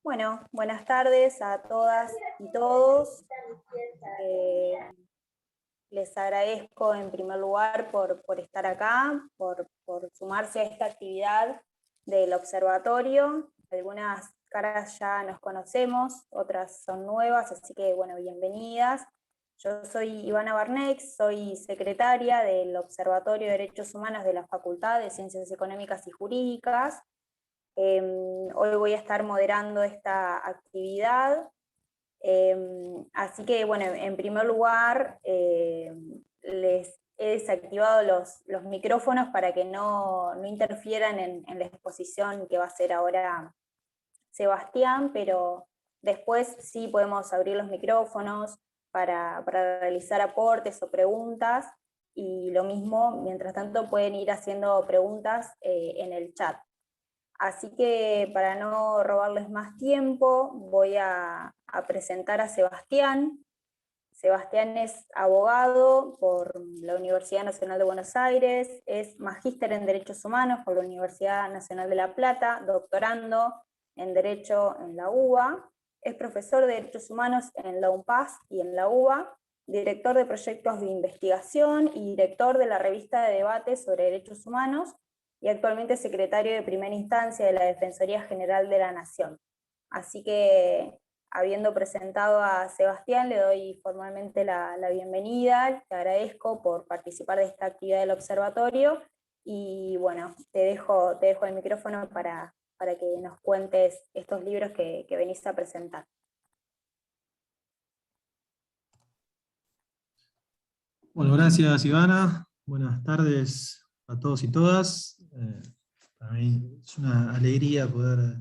Bueno, buenas tardes a todas y todos. Les agradezco en primer lugar por estar acá, por sumarse a esta actividad del observatorio. Algunas caras ya nos conocemos, otras son nuevas, así que bueno, bienvenidas. Yo soy Ivana Barnex, soy secretaria del Observatorio de Derechos Humanos de la Facultad de Ciencias Económicas y Jurídicas. Hoy voy a estar moderando esta actividad. Así que, bueno, en primer lugar, les he desactivado los micrófonos para que no interfieran en la exposición que va a hacer ahora Sebastián, pero después sí podemos abrir los micrófonos para realizar aportes o preguntas, y lo mismo, mientras tanto, pueden ir haciendo preguntas en el chat. Así que para no robarles más tiempo, voy a presentar a Sebastián. Sebastián es abogado por la Universidad Nacional de Buenos Aires, es magíster en Derechos Humanos por la Universidad Nacional de La Plata, doctorando en Derecho en la UBA, es profesor de Derechos Humanos en la UNPAS y en la UBA, director de proyectos de investigación y director de la revista de debate sobre derechos humanos, y actualmente secretario de primera instancia de la Defensoría General de la Nación. Así que, habiendo presentado a Sebastián, le doy formalmente la bienvenida, te agradezco por participar de esta actividad del observatorio, y bueno, te dejo el micrófono para que nos cuentes estos libros que venís a presentar. Bueno, gracias Ivana, buenas tardes a todos y todas. Para mí es una alegría poder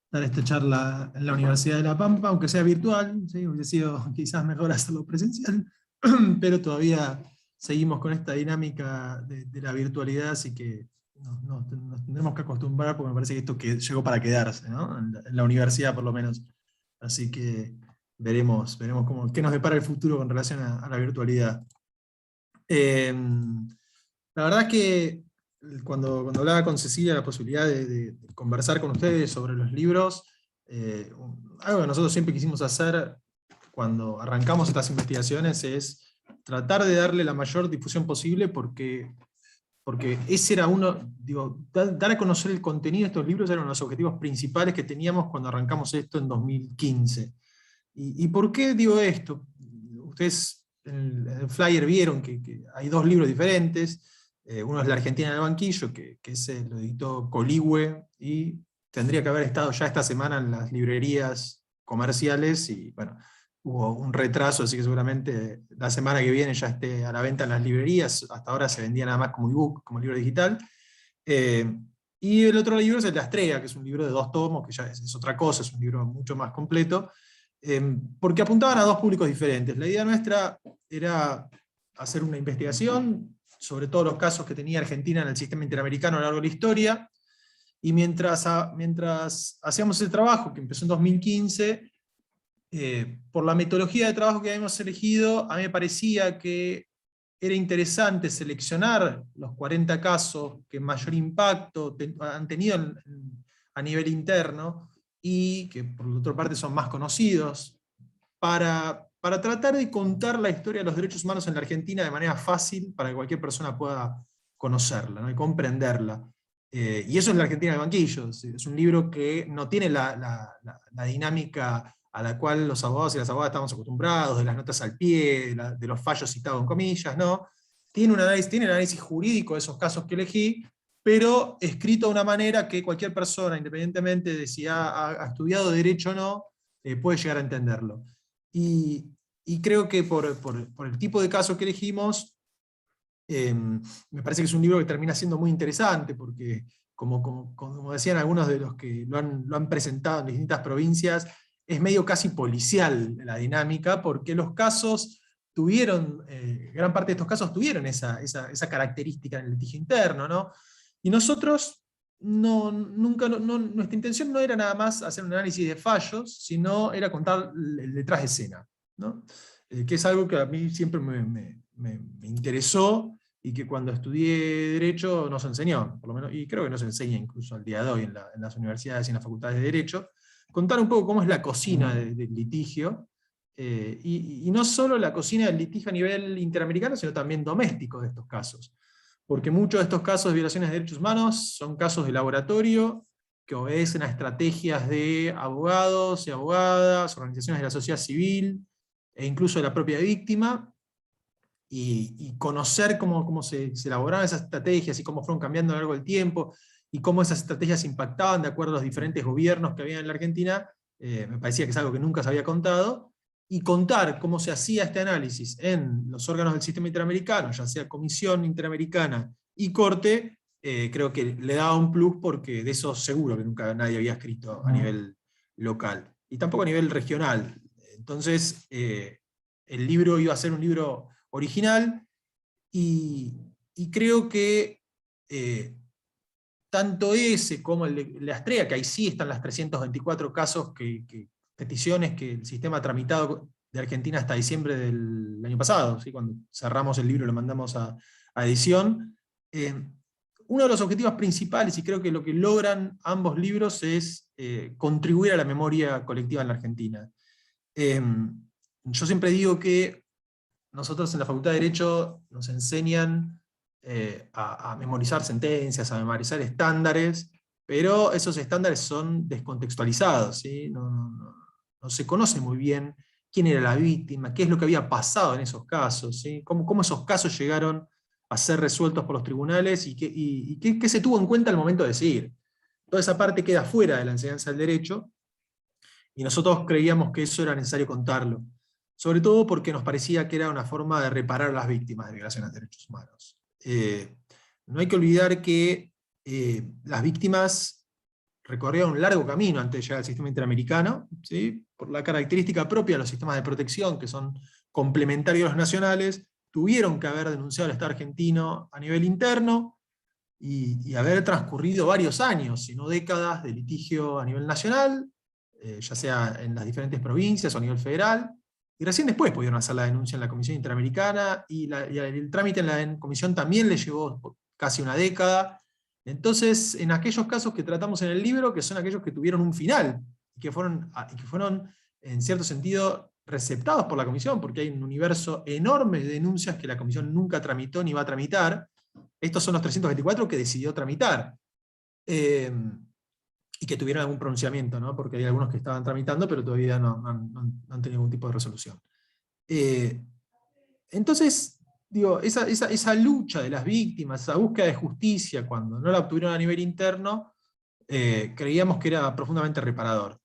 dar esta charla en la Universidad de La Pampa, aunque sea virtual, ¿sí? Hubiese sido quizás mejor hacerlo presencial, pero todavía seguimos con esta dinámica de la virtualidad, así que nos tenemos que acostumbrar, porque me parece que esto llegó para quedarse, ¿no? En la universidad por lo menos. Así que veremos qué nos depara el futuro con relación a la virtualidad. La verdad es que cuando hablaba con Cecilia la posibilidad de conversar con ustedes sobre los libros, algo que nosotros siempre quisimos hacer cuando arrancamos estas investigaciones es tratar de darle la mayor difusión posible, porque ese era dar a conocer el contenido de estos libros era uno de los objetivos principales que teníamos cuando arrancamos esto en 2015. ¿Y por qué digo esto? Ustedes en el flyer vieron que hay dos libros diferentes. Uno es La Argentina en el banquillo, que ese lo editó Coligüe, y tendría que haber estado ya esta semana en las librerías comerciales, y bueno, hubo un retraso, así que seguramente la semana que viene ya esté a la venta en las librerías. Hasta ahora se vendía nada más como ebook, como libro digital. Y el otro libro es el de Astrea, que es un libro de 2 tomos, que ya es otra cosa, es un libro mucho más completo, porque apuntaban a dos públicos diferentes. La idea nuestra era hacer una investigación sobre todos los casos que tenía Argentina en el sistema interamericano a lo largo de la historia, y mientras hacíamos ese trabajo, que empezó en 2015, por la metodología de trabajo que habíamos elegido, a mí me parecía que era interesante seleccionar los 40 casos que mayor impacto han tenido a nivel interno, y que por otra parte son más conocidos, para tratar de contar la historia de los derechos humanos en la Argentina de manera fácil para que cualquier persona pueda conocerla, ¿no? Y comprenderla. Y eso es La Argentina del banquillo. Es un libro que no tiene la dinámica a la cual los abogados y las abogadas estamos acostumbrados, de las notas al pie, de los fallos citados en comillas, ¿no? Tiene el análisis jurídico de esos casos que elegí, pero escrito de una manera que cualquier persona, independientemente de si ha estudiado derecho o no, puede llegar a entenderlo. Y creo que por el tipo de caso que elegimos, Me parece que es un libro que termina siendo muy interesante, porque como decían algunos de los que lo han presentado en distintas provincias, es medio casi policial la dinámica, porque los casos tuvieron, gran parte de estos casos tuvieron esa característica en el litigio interno, ¿no? Y nosotros, nuestra intención no era nada más hacer un análisis de fallos, sino era contar el detrás de escena, ¿no? Que es algo que a mí siempre me interesó, y que cuando estudié Derecho nos enseñó, por lo menos, y creo que nos enseña incluso al día de hoy en las universidades y en las facultades de Derecho, contar un poco cómo es la cocina del litigio, y no solo la cocina del litigio a nivel interamericano, sino también doméstico de estos casos. Porque muchos de estos casos de violaciones de derechos humanos son casos de laboratorio, que obedecen a estrategias de abogados y abogadas, organizaciones de la sociedad civil, e incluso de la propia víctima, y conocer cómo se elaboraban esas estrategias y cómo fueron cambiando a lo largo del tiempo, y cómo esas estrategias impactaban de acuerdo a los diferentes gobiernos que había en la Argentina, me parecía que es algo que nunca se había contado, y contar cómo se hacía este análisis en los órganos del sistema interamericano, ya sea Comisión Interamericana y Corte, creo que le daba un plus, porque de eso seguro que nunca nadie había escrito a nivel local, y tampoco a nivel regional. Entonces, el libro iba a ser un libro original, y creo que tanto ese como el de la Astrea, que ahí sí están las 324 casos, peticiones que el sistema ha tramitado de Argentina hasta diciembre del año pasado, ¿sí? Cuando cerramos el libro lo mandamos a edición. Uno de los objetivos principales, y creo que lo que logran ambos libros, es contribuir a la memoria colectiva en la Argentina. Yo siempre digo que nosotros en la Facultad de Derecho nos enseñan a memorizar sentencias, a memorizar estándares, pero esos estándares son descontextualizados, ¿sí? No se conoce muy bien quién era la víctima, qué es lo que había pasado en esos casos, ¿sí? Cómo esos casos llegaron a ser resueltos por los tribunales, y qué se tuvo en cuenta al momento de decidir. Toda esa parte queda fuera de la enseñanza del derecho, y nosotros creíamos que eso era necesario contarlo, sobre todo porque nos parecía que era una forma de reparar a las víctimas de violaciones de derechos humanos. No hay que olvidar que las víctimas recorrieron un largo camino antes de llegar al sistema interamericano, ¿sí? Por la característica propia de los sistemas de protección, que son complementarios a los nacionales, tuvieron que haber denunciado al Estado argentino a nivel interno, y haber transcurrido varios años, si no décadas, de litigio a nivel nacional, ya sea en las diferentes provincias o a nivel federal, y recién después pudieron hacer la denuncia en la Comisión Interamericana, y el trámite en la comisión también le llevó casi una década. Entonces, en aquellos casos que tratamos en el libro, que son aquellos que tuvieron un final, y que fueron en cierto sentido receptados por la comisión, porque hay un universo enorme de denuncias que la comisión nunca tramitó ni va a tramitar. Estos son los 324 que decidió tramitar, y que tuvieron algún pronunciamiento, ¿no? Porque hay algunos que estaban tramitando, pero todavía no han tenido ningún tipo de resolución. Entonces, digo, esa lucha de las víctimas, esa búsqueda de justicia, cuando no la obtuvieron a nivel interno, creíamos que era profundamente reparador.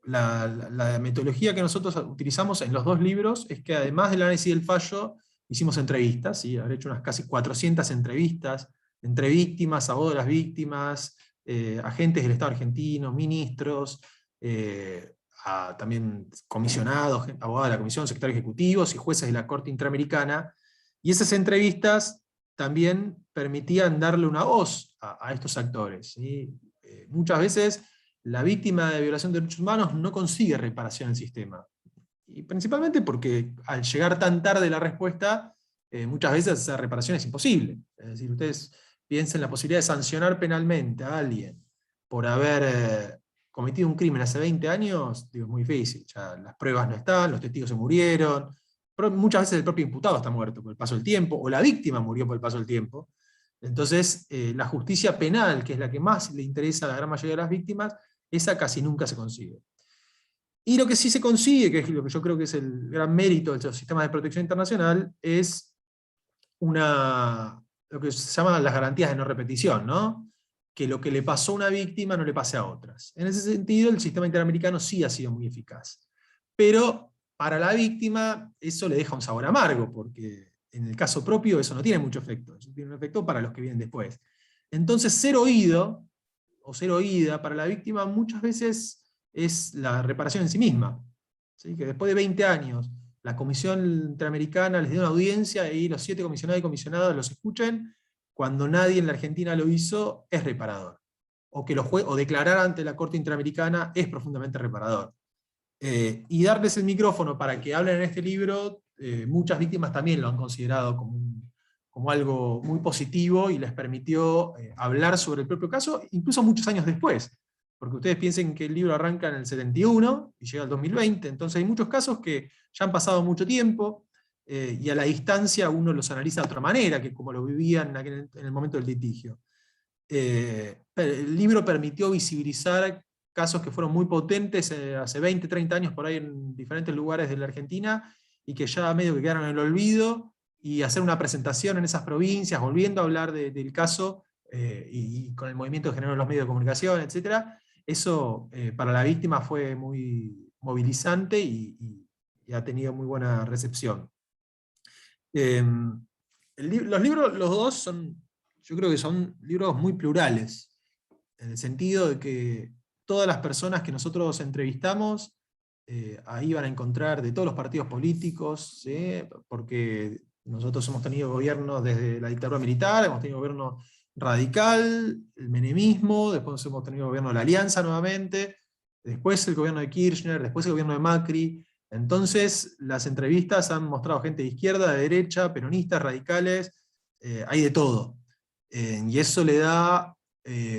La metodología que nosotros utilizamos en los dos libros es que, además del análisis del fallo, hicimos entrevistas, ¿sí? Habré hecho unas casi 400 entrevistas entre víctimas, abogados de las víctimas, agentes del Estado argentino, ministros, también comisionados, abogados de la Comisión, secretarios ejecutivos y jueces de la Corte Interamericana. Y esas entrevistas también permitían darle una voz a estos actores, ¿sí? Muchas veces la víctima de violación de derechos humanos no consigue reparación en el sistema. Y principalmente porque al llegar tan tarde la respuesta, muchas veces esa reparación es imposible. Es decir, ustedes piensen en la posibilidad de sancionar penalmente a alguien por haber cometido un crimen hace 20 años, digo, es muy difícil. Ya las pruebas no están, los testigos se murieron, pero muchas veces el propio imputado está muerto por el paso del tiempo, o la víctima murió por el paso del tiempo. Entonces, la justicia penal, que es la que más le interesa a la gran mayoría de las víctimas, esa casi nunca se consigue. Y lo que sí se consigue, que es lo que yo creo que es el gran mérito de los sistemas de protección internacional, es lo que se llama las garantías de no repetición, ¿no? Que lo que le pasó a una víctima no le pase a otras. En ese sentido, el sistema interamericano sí ha sido muy eficaz. Pero para la víctima eso le deja un sabor amargo, porque en el caso propio eso no tiene mucho efecto, eso tiene un efecto para los que vienen después. Entonces ser oído, o ser oída para la víctima muchas veces es la reparación en sí misma. ¿Sí? Que después de 20 años la Comisión Interamericana les dio una audiencia y los 7 comisionados y comisionadas los escuchen, cuando nadie en la Argentina lo hizo, es reparador. O que o declarar ante la Corte Interamericana es profundamente reparador. Y darles el micrófono para que hablen en este libro, muchas víctimas también lo han considerado como algo muy positivo y les permitió hablar sobre el propio caso, incluso muchos años después. Porque ustedes piensen que el libro arranca en el 71 y llega al 2020, entonces hay muchos casos que ya han pasado mucho tiempo, y a la distancia uno los analiza de otra manera que como lo vivían en el momento del litigio. El libro permitió visibilizar casos que fueron muy potentes hace 20, 30 años por ahí en diferentes lugares de la Argentina, y que ya medio que quedaron en el olvido, y hacer una presentación en esas provincias, volviendo a hablar del caso, y con el movimiento que generaron los medios de comunicación, etc. Eso para la víctima fue muy movilizante y ha tenido muy buena recepción. Los libros, los dos, yo creo que son libros muy plurales, en el sentido de que todas las personas que nosotros entrevistamos ahí van a encontrar de todos los partidos políticos, ¿sí? Porque nosotros hemos tenido gobiernos desde la dictadura militar, hemos tenido gobierno radical, el menemismo, después hemos tenido gobierno de la Alianza nuevamente, después el gobierno de Kirchner, después el gobierno de Macri. Entonces las entrevistas han mostrado gente de izquierda, de derecha, peronistas, radicales, hay de todo. Y eso le da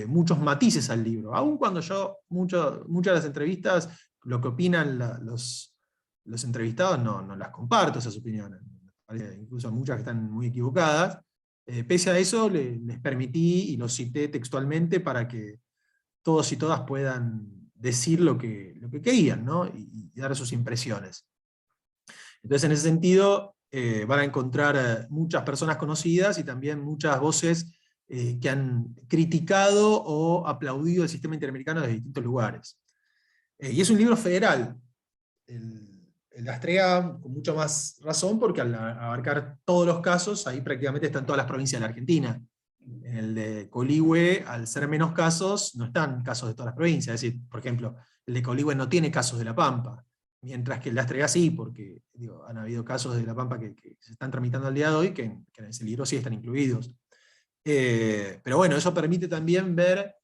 muchos matices al libro. Aun cuando muchas de las entrevistas, lo que opinan los entrevistados, no las comparto esas opiniones. Incluso muchas que están muy equivocadas. Pese a eso, les permití y los cité textualmente para que todos y todas puedan decir lo que querían, ¿no? y dar sus impresiones. Entonces, en ese sentido, van a encontrar muchas personas conocidas y también muchas voces que han criticado o aplaudido el sistema interamericano desde distintos lugares. Y es un libro federal. El Astrea con mucha más razón, porque al abarcar todos los casos, ahí prácticamente están todas las provincias de la Argentina. En el de Coligüe, al ser menos casos, no están casos de todas las provincias. Es decir, por ejemplo, el de Coligüe no tiene casos de La Pampa, mientras que el de Astrea sí, porque han habido casos de La Pampa que se están tramitando al día de hoy, que en ese libro sí están incluidos. Pero bueno, eso permite también ver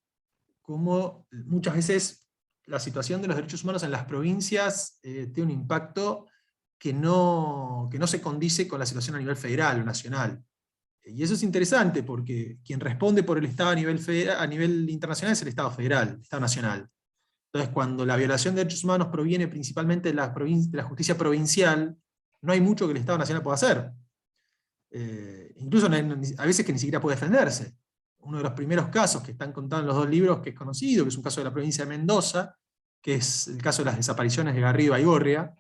cómo muchas veces la situación de los derechos humanos en las provincias tiene un impacto que no se condice con la situación a nivel federal o nacional. Y eso es interesante porque quien responde por el Estado a nivel internacional es el Estado federal, el Estado nacional. Entonces, cuando la violación de derechos humanos proviene principalmente de la justicia provincial, no hay mucho que el Estado nacional pueda hacer. Incluso a veces que ni siquiera puede defenderse. Uno de los primeros casos que están contados en los dos libros, que es conocido, que es un caso de la provincia de Mendoza, que es el caso de las desapariciones de Garrido y Baigorria.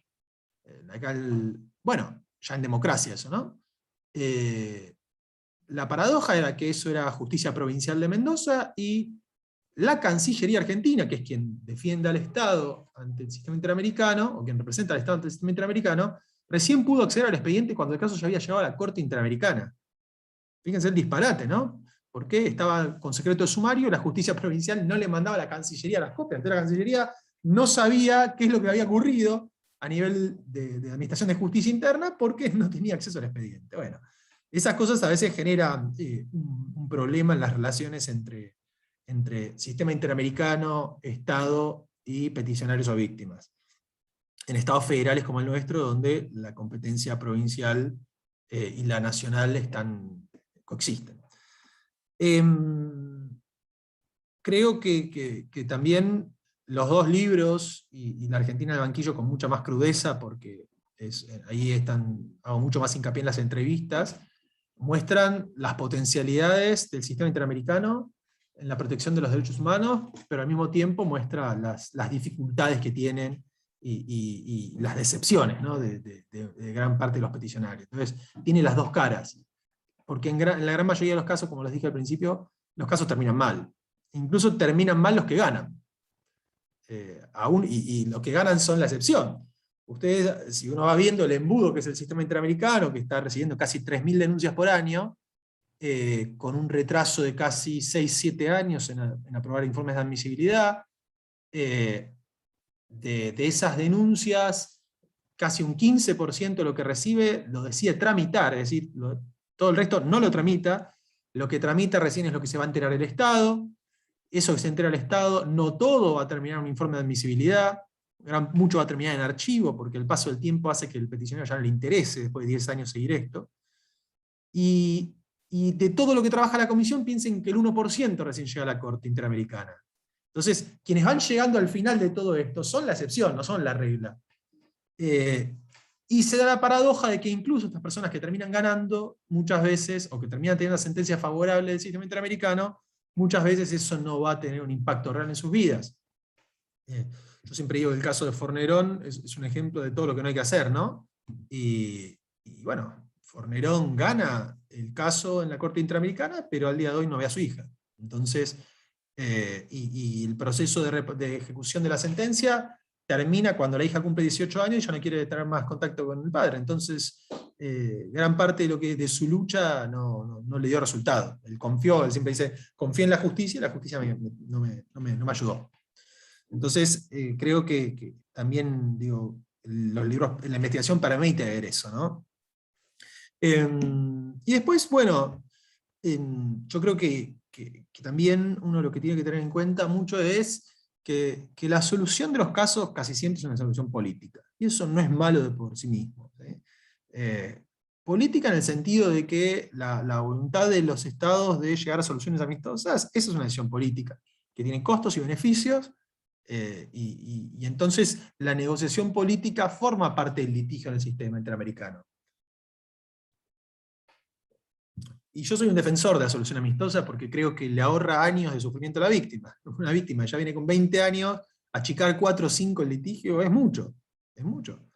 Bueno, ya en democracia eso, ¿no? La paradoja era que eso era justicia provincial de Mendoza, y la Cancillería Argentina, que es quien defiende al Estado ante el sistema interamericano, o quien representa al Estado ante el sistema interamericano, recién pudo acceder al expediente cuando el caso ya había llegado a la Corte Interamericana. Fíjense el disparate, ¿no? Porque estaba con secreto de sumario, la justicia provincial no le mandaba a la Cancillería las copias, entonces la Cancillería no sabía qué es lo que había ocurrido a nivel de Administración de Justicia Interna, porque no tenía acceso al expediente. Bueno, esas cosas a veces generan un problema en las relaciones entre sistema interamericano, Estado y peticionarios o víctimas. En estados federales como el nuestro, donde la competencia provincial y la nacional coexisten. Creo que también los dos libros, y la Argentina en el banquillo con mucha más crudeza, porque ahí hago mucho más hincapié en las entrevistas, muestran las potencialidades del sistema interamericano en la protección de los derechos humanos, pero al mismo tiempo muestra las dificultades que tienen y las decepciones, ¿no? de gran parte de los peticionarios. Entonces, tiene las dos caras, porque en la gran mayoría de los casos, como les dije al principio, los casos terminan mal. Incluso terminan mal los que ganan. Y los que ganan son la excepción. ustedes, si uno va viendo el embudo que es el sistema interamericano, que está recibiendo casi 3.000 denuncias por año, con un retraso de casi 6-7 años en aprobar informes de admisibilidad, de esas denuncias, casi un 15% de lo que recibe lo decide tramitar, es decir, todo el resto no lo tramita, lo que tramita recién es lo que se va a enterar el Estado, eso que se entera el Estado, no todo va a terminar en un informe de admisibilidad, mucho va a terminar en archivo, porque el paso del tiempo hace que el peticionario ya no le interese después de 10 años seguir esto. Y de todo lo que trabaja la comisión, piensen que el 1% recién llega a la Corte Interamericana. Entonces, quienes van llegando al final de todo esto son la excepción, no son la regla. Y se da la paradoja de que incluso estas personas que terminan ganando, muchas veces, o que terminan teniendo una sentencia favorable del sistema interamericano, muchas veces eso no va a tener un impacto real en sus vidas. Yo siempre digo que el caso de Fornerón es un ejemplo de todo lo que no hay que hacer, ¿no? Y bueno, Fornerón gana el caso en la Corte Interamericana, pero al día de hoy no ve a su hija. Entonces, y el proceso de ejecución de la sentencia termina cuando la hija cumple 18 años y ya no quiere tener más contacto con el padre. Entonces, gran parte de su lucha no le dio resultado. Él confió, él siempre dice, confié en la justicia, y la justicia no me ayudó. Entonces, creo que también, digo, los libros, la investigación permite ver eso, ¿no? Y después, bueno, yo creo que también uno lo que tiene que tener en cuenta mucho es que la solución de los casos casi siempre es una solución política. Y eso no es malo de por sí mismo. Política en el sentido de que la voluntad de los estados de llegar a soluciones amistosas, esa es una decisión política, que tiene costos y beneficios, y entonces la negociación política forma parte del litigio en el sistema interamericano. Y yo soy un defensor de la solución amistosa porque creo que le ahorra años de sufrimiento a la víctima. Una víctima ya viene con 20 años, achicar 4 o 5 el litigio es mucho. Es mucho.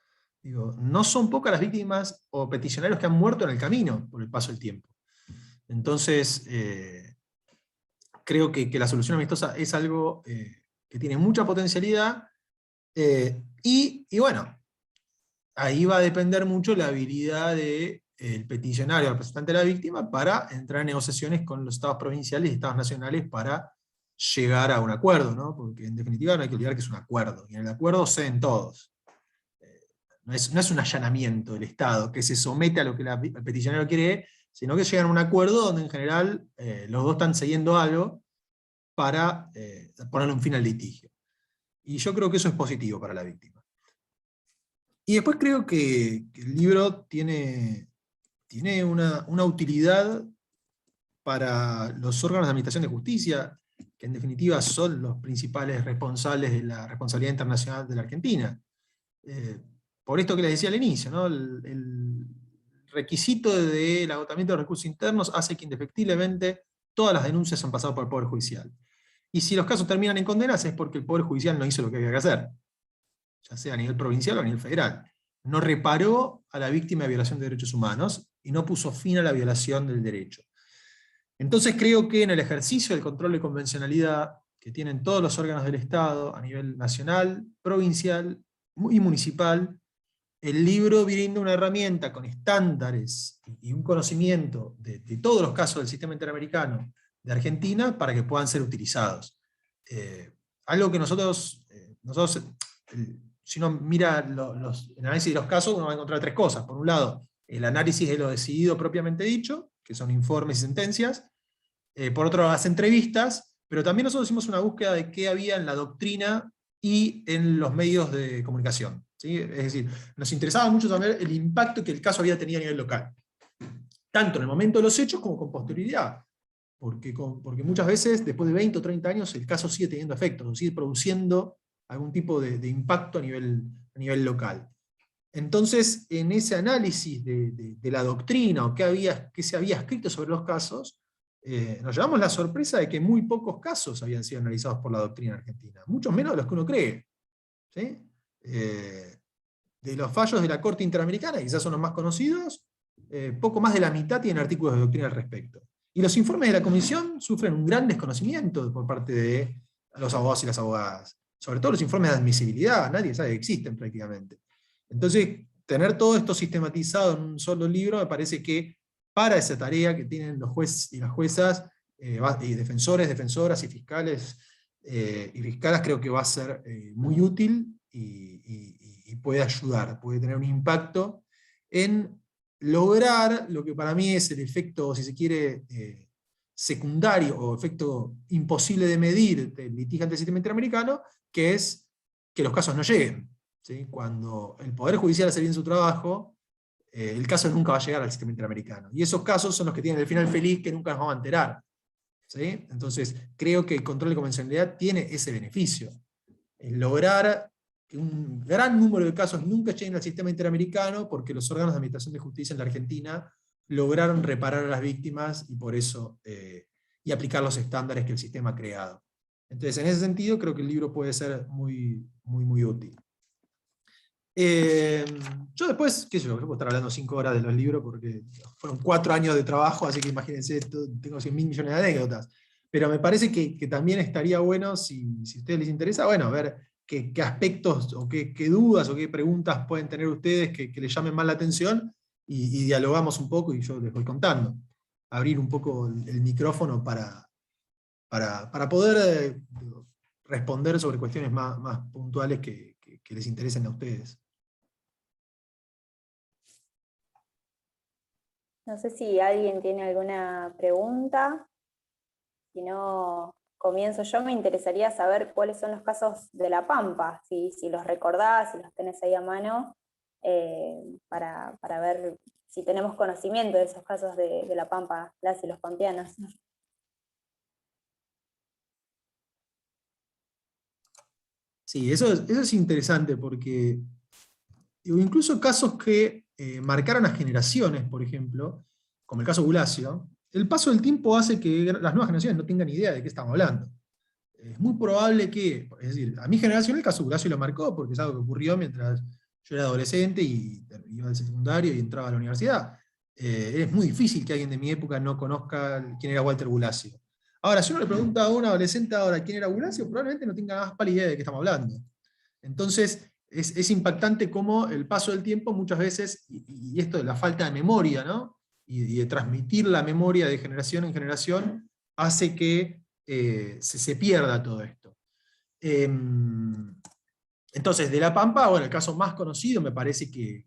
Digo, no son pocas las víctimas o peticionarios que han muerto en el camino por el paso del tiempo. Entonces, creo que la solución amistosa es algo que tiene mucha potencialidad. Y bueno, ahí va a depender mucho la habilidad del peticionario, representante de la víctima, para entrar en negociaciones con los estados provinciales y estados nacionales para llegar a un acuerdo, ¿no? Porque en definitiva no hay que olvidar que es un acuerdo, y en el acuerdo ceden todos. No es un allanamiento del Estado que se somete a lo que el peticionario quiere, sino que llegan a un acuerdo donde en general los dos están siguiendo algo para ponerle un fin al litigio. Y yo creo que eso es positivo para la víctima. Y después creo que el libro tiene una utilidad para los órganos de administración de justicia, que en definitiva son los principales responsables de la responsabilidad internacional de la Argentina. Por esto que les decía al inicio, ¿no? El requisito del agotamiento de recursos internos hace que indefectiblemente todas las denuncias han pasado por el Poder Judicial. Y si los casos terminan en condenas es porque el Poder Judicial no hizo lo que había que hacer, ya sea a nivel provincial o a nivel federal. No reparó a la víctima de violación de derechos humanos y no puso fin a la violación del derecho. Entonces creo que en el ejercicio del control de convencionalidad que tienen todos los órganos del Estado a nivel nacional, provincial y municipal, el libro brinda una herramienta con estándares y un conocimiento de todos los casos del sistema interamericano de Argentina para que puedan ser utilizados. Algo que nosotros si uno mira el análisis de los casos, uno va a encontrar 3 cosas. Por un lado, el análisis de lo decidido propiamente dicho, que son informes y sentencias. Por otro lado, las entrevistas, pero también nosotros hicimos una búsqueda de qué había en la doctrina y en los medios de comunicación, ¿sí? Es decir, nos interesaba mucho saber el impacto que el caso había tenido a nivel local, tanto en el momento de los hechos como con posterioridad, porque muchas veces, después de 20 o 30 años, el caso sigue teniendo efectos, sigue produciendo algún tipo de impacto a nivel local. Entonces, en ese análisis de la doctrina, o qué se había escrito sobre los casos, nos llevamos la sorpresa de que muy pocos casos habían sido analizados por la doctrina argentina, muchos menos de los que uno cree. ¿Sí? De los fallos de la Corte Interamericana, quizás son los más conocidos, poco más de la mitad tienen artículos de doctrina al respecto. Y los informes de la Comisión sufren un gran desconocimiento por parte de los abogados y las abogadas. Sobre todo los informes de admisibilidad, nadie sabe que existen prácticamente. Entonces, tener todo esto sistematizado en un solo libro me parece que para esa tarea que tienen los jueces y las juezas, y defensores, defensoras y fiscales y fiscalas, creo que va a ser muy útil y puede ayudar, puede tener un impacto en lograr lo que para mí es el efecto, si se quiere, secundario o efecto imposible de medir del litigio ante el sistema interamericano, que es que los casos no lleguen. ¿Sí? Cuando el Poder Judicial hace bien su trabajo, el caso nunca va a llegar al sistema interamericano. Y esos casos son los que tienen el final feliz que nunca nos vamos a enterar. ¿Sí? Entonces, creo que el control de convencionalidad tiene ese beneficio. El lograr que un gran número de casos nunca lleguen al sistema interamericano porque los órganos de administración de justicia en la Argentina lograron reparar a las víctimas y por eso y aplicar los estándares que el sistema ha creado. Entonces, en ese sentido, creo que el libro puede ser muy, muy, muy útil. Yo después, qué sé yo puedo estar hablando 5 horas de los libros porque fueron 4 años de trabajo, así que imagínense, tengo 100.000 millones de anécdotas. Pero me parece que también estaría bueno, si a ustedes les interesa, bueno, ver qué aspectos o qué dudas o qué preguntas pueden tener ustedes que les llamen más la atención y dialogamos un poco y yo les voy contando. Abrir un poco el micrófono para poder responder sobre cuestiones más puntuales que les interesen a ustedes. No sé si alguien tiene alguna pregunta. Si no, comienzo yo. Me interesaría saber cuáles son los casos de La Pampa, si los recordás, si los tenés ahí a mano, para ver si tenemos conocimiento de esos casos de La Pampa, las y los pampeanos. Sí, eso es interesante porque incluso casos que marcaron a generaciones, por ejemplo, como el caso Bulacio, el paso del tiempo hace que las nuevas generaciones no tengan idea de qué estamos hablando. Es muy probable que, es decir, a mi generación el caso Bulacio lo marcó porque es algo que ocurrió mientras yo era adolescente y iba al secundario y entraba a la universidad. Es muy difícil que alguien de mi época no conozca quién era Walter Bulacio. Ahora, si uno le pregunta a un adolescente ahora quién era Bulacio, probablemente no tenga más pálida idea de qué estamos hablando. Entonces, es impactante cómo el paso del tiempo muchas veces, y esto de la falta de memoria, ¿no? y de transmitir la memoria de generación en generación, hace que se pierda todo esto. Entonces, de La Pampa, bueno, el caso más conocido me parece que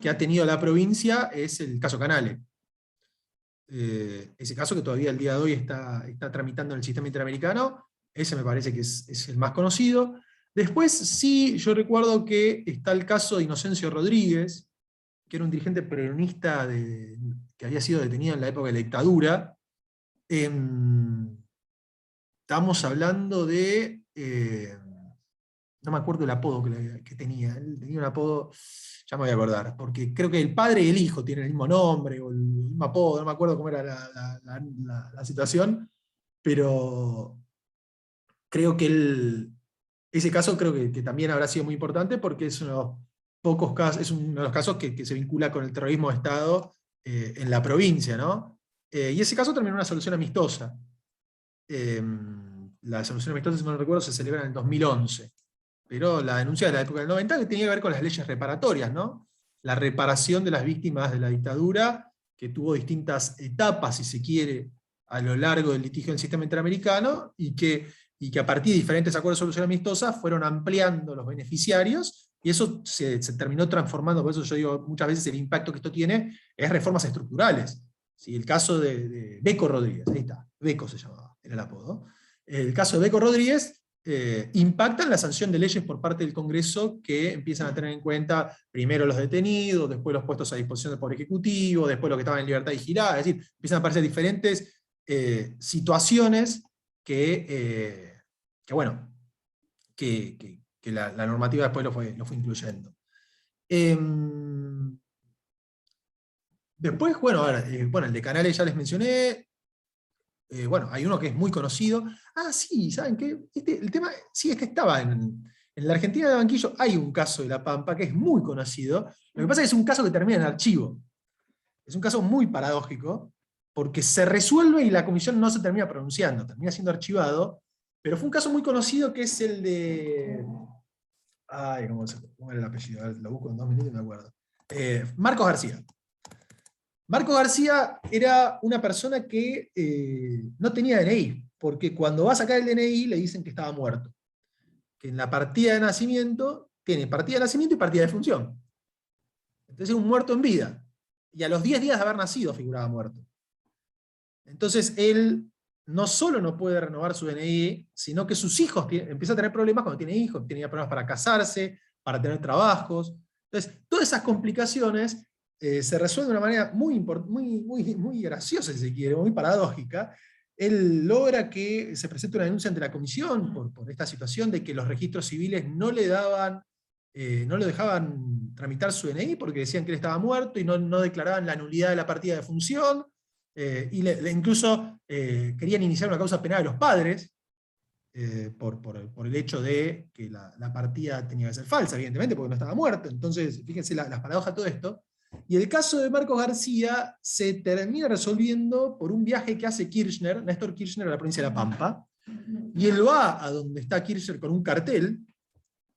ha tenido la provincia es el caso Canale. Ese caso que todavía el día de hoy está tramitando en el sistema interamericano, ese me parece que es el más conocido. Después sí, yo recuerdo que está el caso de Inocencio Rodríguez, que era un dirigente peronista que había sido detenido en la época de la dictadura. Estamos hablando de... no me acuerdo el apodo que tenía. Él tenía un apodo, ya me voy a acordar, porque creo que el padre y el hijo tienen el mismo nombre, o el mismo apodo, no me acuerdo cómo era la situación, pero creo que ese caso creo que también habrá sido muy importante porque es uno de los pocos casos, es uno de los casos que se vincula con el terrorismo de Estado en la provincia, ¿no? Y ese caso terminó en una solución amistosa. La solución amistosa, si no recuerdo, se celebra en el 2011. Pero la denuncia de la época del 90 que tenía que ver con las leyes reparatorias, ¿no? La reparación de las víctimas de la dictadura, que tuvo distintas etapas, si se quiere, a lo largo del litigio del sistema interamericano, y que a partir de diferentes acuerdos de solución amistosa fueron ampliando los beneficiarios, y eso se terminó transformando, por eso yo digo muchas veces el impacto que esto tiene es reformas estructurales. ¿Sí? El caso de Beco Rodríguez, ahí está, Beco se llamaba, era el apodo. El caso de Beco Rodríguez impactan la sanción de leyes por parte del Congreso que empiezan a tener en cuenta primero los detenidos, después los puestos a disposición del Poder Ejecutivo, después los que estaban en libertad vigilada, es decir, empiezan a aparecer diferentes situaciones que la normativa después lo fue incluyendo. Después, bueno, el de Canales ya les mencioné. Bueno, hay uno que es muy conocido. Ah, sí, ¿saben qué? El tema, sí, es que estaba en la Argentina de Banquillo, hay un caso de La Pampa que es muy conocido. Lo que pasa es que es un caso que termina en archivo. Es un caso muy paradójico, porque se resuelve y la comisión no se termina pronunciando, termina siendo archivado, pero fue un caso muy conocido que es el de Ay, ¿cómo era el apellido? A ver, lo busco en 2 minutos y me acuerdo. Marcos García. Marcos García era una persona que no tenía DNI, porque cuando va a sacar el DNI le dicen que estaba muerto. Que en la partida de nacimiento tiene partida de nacimiento y partida de función. Entonces es un muerto en vida. Y a los 10 días de haber nacido figuraba muerto. Entonces él no solo no puede renovar su DNI, sino que sus hijos empiezan a tener problemas cuando tiene hijos, tenía problemas para casarse, para tener trabajos. Entonces, todas esas complicaciones se resuelven de una manera muy graciosa, si se quiere, muy paradójica. Él logra que se presente una denuncia ante la comisión por esta situación de que los registros civiles no le dejaban tramitar su DNI porque decían que él estaba muerto y no declaraban la nulidad de la partida de función. Y incluso querían iniciar una causa penal a los padres por el hecho de que la partida tenía que ser falsa, evidentemente, porque no estaba muerto. Entonces, fíjense las paradojas de todo esto. Y el caso de Marcos García se termina resolviendo por un viaje que hace Kirchner, Néstor Kirchner, a la provincia de La Pampa, y él va a donde está Kirchner con un cartel,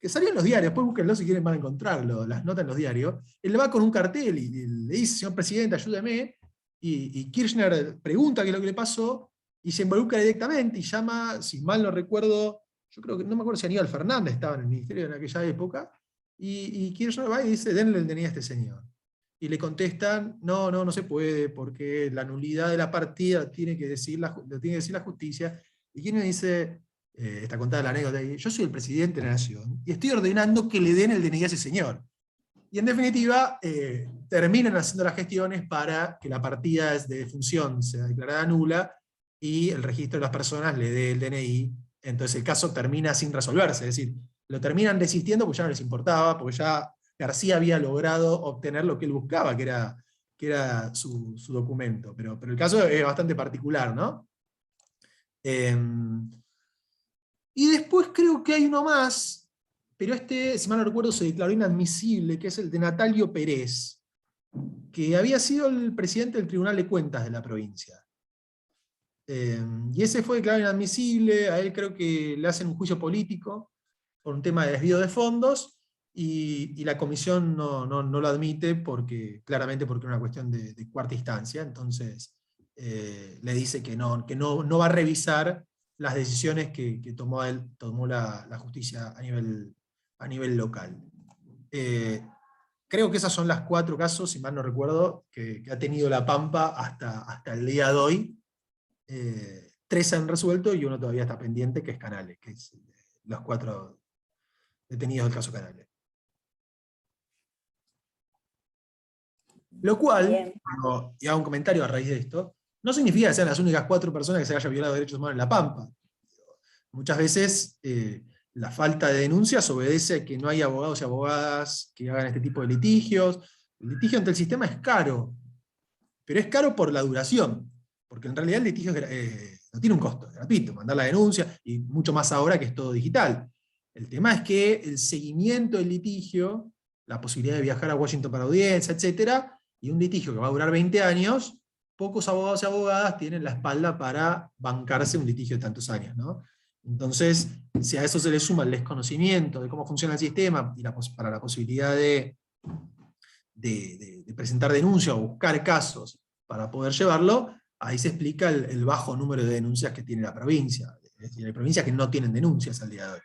que salió en los diarios, después búsquenlo si quieren van a encontrarlo, las notas en los diarios. Él va con un cartel y le dice: señor presidente, ayúdeme. Y Kirchner pregunta qué es lo que le pasó, y se involucra directamente, y llama, si mal no recuerdo, yo creo que, no me acuerdo si Aníbal Fernández estaba en el ministerio en aquella época, y Kirchner va y dice: denle el DNI a este señor. Y le contestan: no se puede, porque la nulidad de la partida lo tiene que decir la justicia. Y Kirchner dice, está contada la anécdota, yo soy el presidente de la nación, y estoy ordenando que le den el DNI a ese señor. Y en definitiva, terminan haciendo las gestiones para que la partida de función sea declarada nula y el registro de las personas le dé el DNI. Entonces el caso termina sin resolverse, es decir, lo terminan desistiendo porque ya no les importaba, porque ya García había logrado obtener lo que él buscaba, que era su documento. Pero el caso es bastante particular, ¿no? Y después creo que hay uno más, pero si mal no recuerdo, se declaró inadmisible, que es el de Natalio Pérez, que había sido el presidente del Tribunal de Cuentas de la provincia. Y ese fue declarado inadmisible, a él creo que le hacen un juicio político por un tema de desvío de fondos, y la comisión no lo admite claramente porque es una cuestión de cuarta instancia. Entonces le dice que no va a revisar las decisiones que tomó la justicia a nivel local. Creo que esos son los 4 casos, si mal no recuerdo, que ha tenido La Pampa hasta el día de hoy. 3 se han resuelto y uno todavía está pendiente, que es Canales, que es los 4 detenidos del caso Canales. Lo cual, y hago un comentario a raíz de esto, no significa que sean las únicas 4 personas que se hayan violado derechos humanos en La Pampa. Muchas veces la falta de denuncias obedece a que no hay abogados y abogadas que hagan este tipo de litigios. El litigio ante el sistema es caro, pero es caro por la duración, porque en realidad el litigio no tiene un costo, es gratuito, mandar la denuncia, y mucho más ahora que es todo digital. El tema es que el seguimiento del litigio, la posibilidad de viajar a Washington para audiencia, etc., y un litigio que va a durar 20 años, pocos abogados y abogadas tienen la espalda para bancarse un litigio de tantos años, ¿no? Entonces, si a eso se le suma el desconocimiento de cómo funciona el sistema y para la posibilidad de presentar denuncia o buscar casos para poder llevarlo, ahí se explica el bajo número de denuncias que tiene la provincia. Es decir, hay provincias que no tienen denuncias al día de hoy.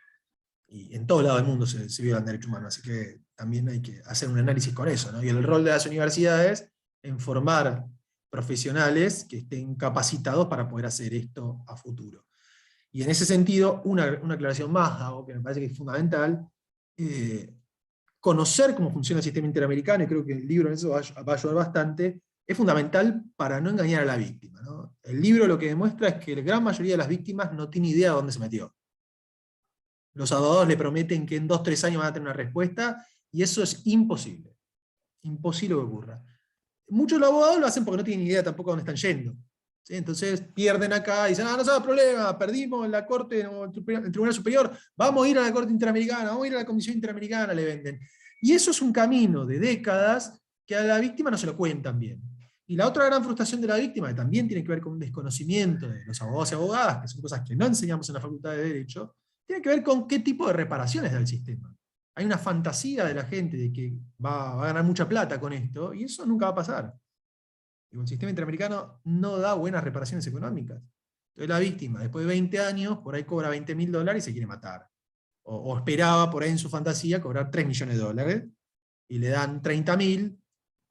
Y en todo lado del mundo se violan derechos humanos, así que también hay que hacer un análisis con eso, ¿no? Y el rol de las universidades en formar profesionales que estén capacitados para poder hacer esto a futuro. Y en ese sentido, una aclaración más hago, que me parece que es fundamental: conocer cómo funciona el sistema interamericano, y creo que el libro en eso va a ayudar bastante, es fundamental para no engañar a la víctima, ¿no? El libro lo que demuestra es que la gran mayoría de las víctimas no tiene idea de dónde se metió. Los abogados le prometen que en 2 o 3 años van a tener una respuesta, y eso es imposible. Imposible que ocurra. Muchos de los abogados lo hacen porque no tienen idea tampoco de dónde están yendo. ¿Sí? Entonces pierden acá y dicen: no se haga problema, perdimos en la Corte, o el Tribunal Superior, vamos a ir a la Corte Interamericana, vamos a ir a la Comisión Interamericana, le venden. Y eso es un camino de décadas que a la víctima no se lo cuentan bien. Y la otra gran frustración de la víctima, que también tiene que ver con un desconocimiento de los abogados y abogadas, que son cosas que no enseñamos en la Facultad de Derecho, tiene que ver con qué tipo de reparaciones da el sistema. hay una fantasía de la gente de que va a ganar mucha plata con esto, y eso nunca va a pasar. Digo, el sistema interamericano no da buenas reparaciones económicas. Entonces la víctima, después de 20 años, por ahí cobra $20.000 y se quiere matar. O esperaba por ahí en su fantasía cobrar $3 millones y le dan 30.000,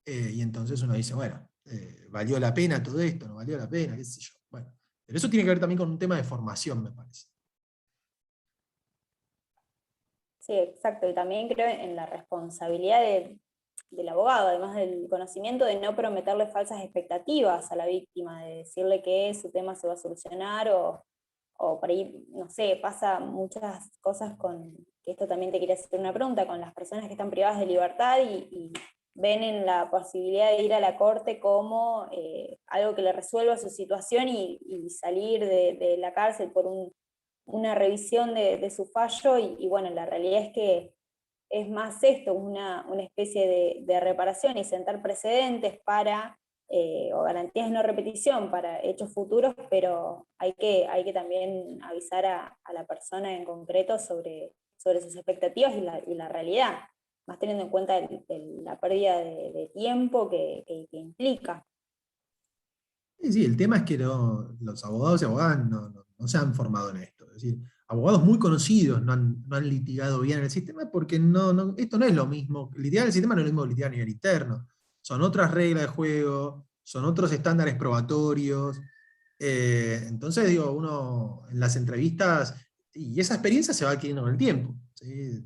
y entonces uno dice, bueno, ¿valió la pena todo esto? ¿No valió la pena? ¿Qué sé yo? Bueno, pero eso tiene que ver también con un tema de formación, me parece. Sí, exacto. Y también creo en la responsabilidad del abogado, además del conocimiento, de no prometerle falsas expectativas a la víctima, de decirle que su tema se va a solucionar o por ahí, no sé, pasa muchas cosas que esto también te quería hacer una pregunta, con las personas que están privadas de libertad y ven en la posibilidad de ir a la corte como algo que le resuelva su situación y salir de la cárcel por una revisión de su fallo y bueno, la realidad es que es más esto, una especie de reparación y sentar precedentes para, o garantías de no repetición para hechos futuros, pero hay que también avisar a la persona en concreto sobre sus expectativas y la realidad, más teniendo en cuenta la pérdida de tiempo que implica. Sí, sí, el tema es que los abogados y abogadas no se han formado en esto. Es decir, abogados muy conocidos no han litigado bien en el sistema porque esto no es lo mismo. Litigar en el sistema no es lo mismo que litigar a nivel interno. Son otras reglas de juego, son otros estándares probatorios. Entonces, digo, uno en las entrevistas, y esa experiencia se va adquiriendo con el tiempo. ¿Sí?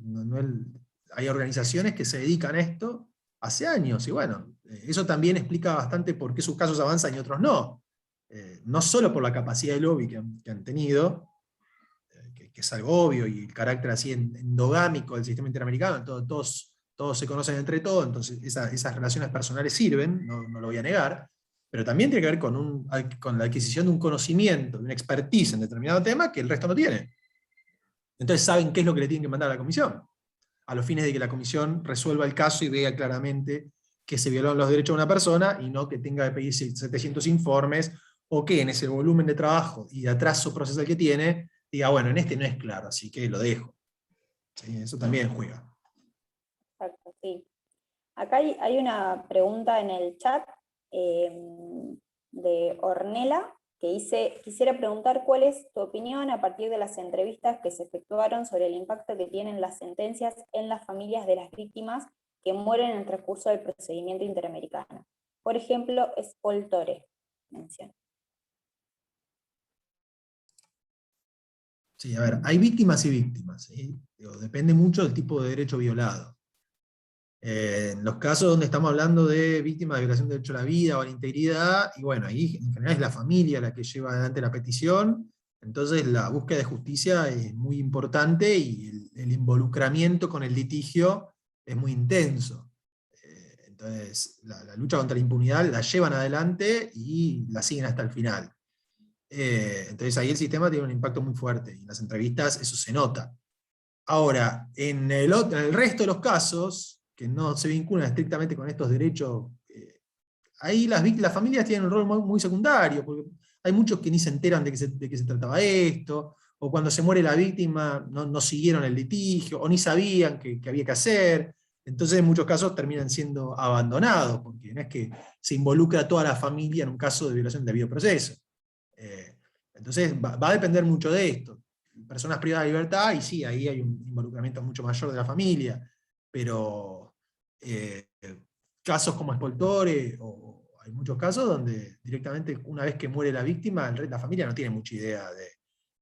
Hay organizaciones que se dedican a esto hace años, y bueno, eso también explica bastante por qué sus casos avanzan y otros no. No solo por la capacidad de lobby que han tenido, que es algo obvio, y el carácter así endogámico del sistema interamericano, todos se conocen entre todos, entonces esas relaciones personales sirven, no lo voy a negar, pero también tiene que ver con la adquisición de un conocimiento, de una expertise en determinado tema que el resto no tiene. Entonces saben qué es lo que le tienen que mandar a la comisión, a los fines de que la comisión resuelva el caso y vea claramente que se violaron los derechos de una persona y no que tenga que pedir 700 informes o que en ese volumen de trabajo y de atraso procesal que tiene, diga, bueno, en este no es claro, así que lo dejo. ¿Sí? Eso también juega. Exacto, sí. Acá hay una pregunta en el chat eh, de Ornella que dice, quisiera preguntar cuál es tu opinión a partir de las entrevistas que se efectuaron sobre el impacto que tienen las sentencias en las familias de las víctimas que mueren en el transcurso del procedimiento interamericano. Por ejemplo, Spoltore menciona. Sí, a ver, hay víctimas y víctimas. ¿Sí? Digo, depende mucho del tipo de derecho violado. En los casos donde estamos hablando de víctimas de violación del derecho a la vida o a la integridad, y bueno, ahí en general es la familia la que lleva adelante la petición, entonces la búsqueda de justicia es muy importante y el involucramiento con el litigio es muy intenso. Entonces la lucha contra la impunidad la llevan adelante y la siguen hasta el final. Entonces ahí el sistema tiene un impacto muy fuerte y en las entrevistas eso se nota. Ahora, en el resto de los casos, que no se vinculan estrictamente con estos derechos, ahí las familias tienen un rol muy secundario, porque hay muchos que ni se enteran de qué se trataba esto, o cuando se muere la víctima no siguieron el litigio, o ni sabían que había que hacer. Entonces, en muchos casos terminan siendo abandonados, porque no es que se involucra a toda la familia en un caso de violación del debido proceso. Eh, entonces, va a depender mucho de esto. Personas privadas de libertad, y sí, ahí hay un involucramiento mucho mayor de la familia, pero casos como Spoltore, o hay muchos casos donde directamente una vez que muere la víctima, la familia no tiene mucha idea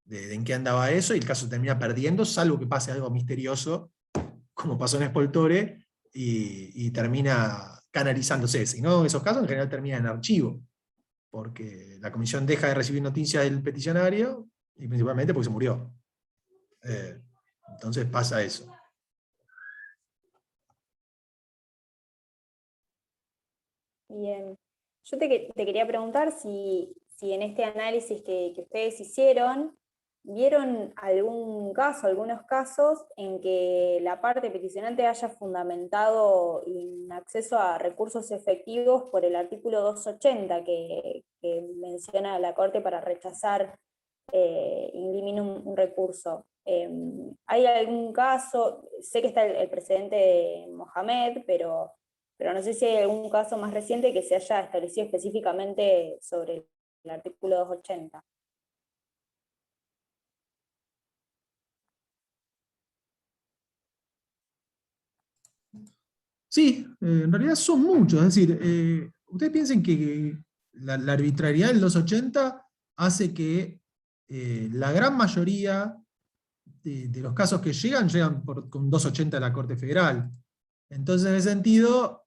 de en qué andaba eso, y el caso termina perdiendo, salvo que pase algo misterioso, como pasó en Spoltore, y termina canalizándose. Si no, esos casos en general terminan en archivo, porque la comisión deja de recibir noticias del peticionario, y principalmente porque se murió. Entonces pasa eso. Bien. Yo te quería preguntar si en este análisis que ustedes hicieron, ¿vieron algún caso, algunos casos en que la parte peticionante haya fundamentado un acceso a recursos efectivos por el artículo 280 que menciona la Corte para rechazar in limine un recurso? ¿Hay algún caso? Sé que está el precedente de Mohamed, pero no sé si hay algún caso más reciente que se haya establecido específicamente sobre el artículo 280. Sí, en realidad son muchos. Es decir, ustedes piensen que la arbitrariedad del 280 hace que la gran mayoría de los casos que llegan con 280 de la Corte Federal. Entonces, en ese sentido,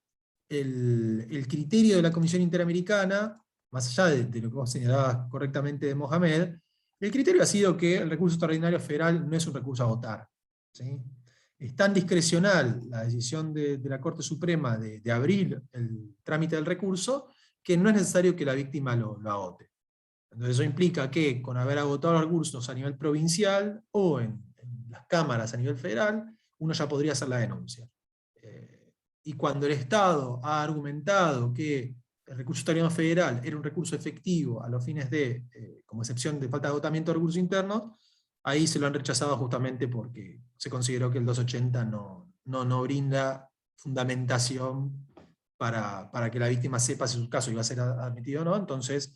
el criterio de la Comisión Interamericana, más allá de lo que vos señalabas correctamente de Mohamed, el criterio ha sido que el recurso extraordinario federal no es un recurso a votar. ¿Sí? Es tan discrecional la decisión de la Corte Suprema de abrir el trámite del recurso, que no es necesario que la víctima lo agote. Entonces eso implica que con haber agotado los recursos a nivel provincial o en las cámaras a nivel federal, uno ya podría hacer la denuncia. Y cuando el Estado ha argumentado que el recurso extraordinario federal era un recurso efectivo a los fines de, como excepción de falta de agotamiento de recursos internos, ahí se lo han rechazado justamente porque se consideró que el 280 no brinda fundamentación para que la víctima sepa si su caso iba a ser admitido o no. Entonces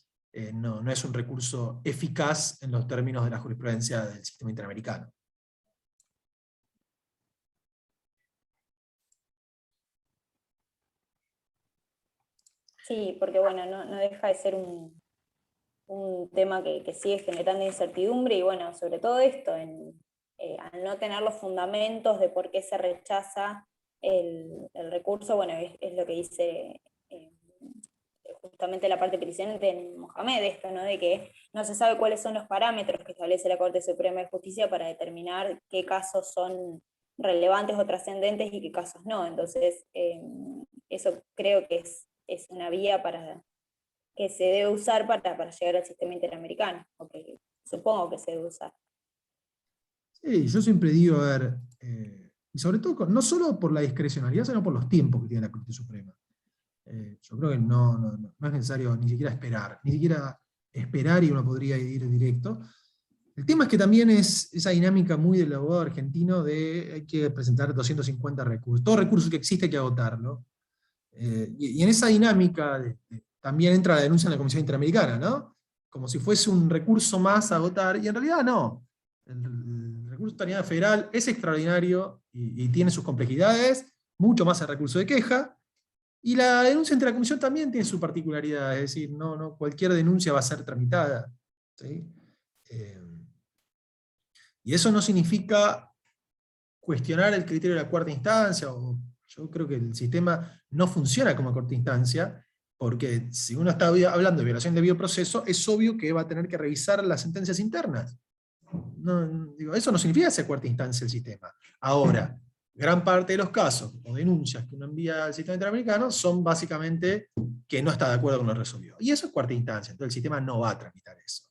no es un recurso eficaz en los términos de la jurisprudencia del sistema interamericano. Sí, porque bueno, no deja de ser un tema que sigue generando incertidumbre y bueno, sobre todo esto, al no tener los fundamentos de por qué se rechaza el recurso, bueno, es lo que dice justamente la parte peticionante en Mohamed, esto, ¿no? De que no se sabe cuáles son los parámetros que establece la Corte Suprema de Justicia para determinar qué casos son relevantes o trascendentes y qué casos no. Entonces, eso creo que es una vía que se debe usar para llegar al sistema interamericano, o que supongo que se debe usar. Sí, yo siempre digo, a ver, y sobre todo, no solo por la discrecionalidad, sino por los tiempos que tiene la Corte Suprema. Yo creo que no es necesario ni siquiera esperar y uno podría ir directo. El tema es que también es esa dinámica muy del abogado argentino de hay que presentar 250 recursos. Todo recurso que existe hay que agotarlo. Y en esa dinámica también entra la denuncia en la Comisión Interamericana, ¿no? Como si fuese un recurso más a agotar, y en realidad no. El recurso extraordinario federal es extraordinario y tiene sus complejidades, mucho más el recurso de queja, y la denuncia ante la Comisión también tiene su particularidad, es decir, no cualquier denuncia va a ser tramitada. ¿Sí? Eh, y eso no significa cuestionar el criterio de la cuarta instancia, o yo creo que el sistema no funciona como cuarta instancia, porque si uno está hablando de violación de debido proceso, es obvio que va a tener que revisar las sentencias internas. Digo, eso no significa ser cuarta instancia el sistema. Ahora, gran parte de los casos o denuncias que uno envía al sistema interamericano son básicamente que no está de acuerdo con lo resolvido. Y eso es cuarta instancia, entonces el sistema no va a tramitar eso.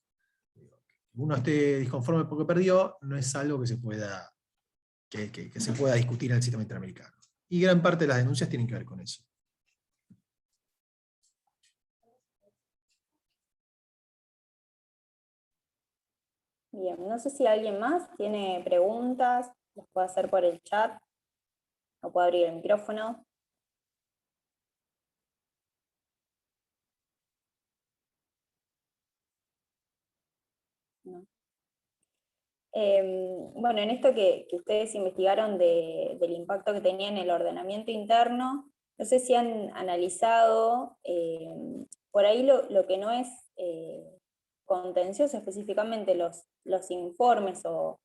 Uno esté disconforme porque perdió, no es algo que se pueda discutir en el sistema interamericano. Y gran parte de las denuncias tienen que ver con eso. Bien, no sé si alguien más tiene preguntas, las puede hacer por el chat, o puede abrir el micrófono. No. Bueno, en esto que ustedes investigaron del impacto que tenía en el ordenamiento interno, no sé si han analizado por ahí lo que no es contencioso, específicamente los informes o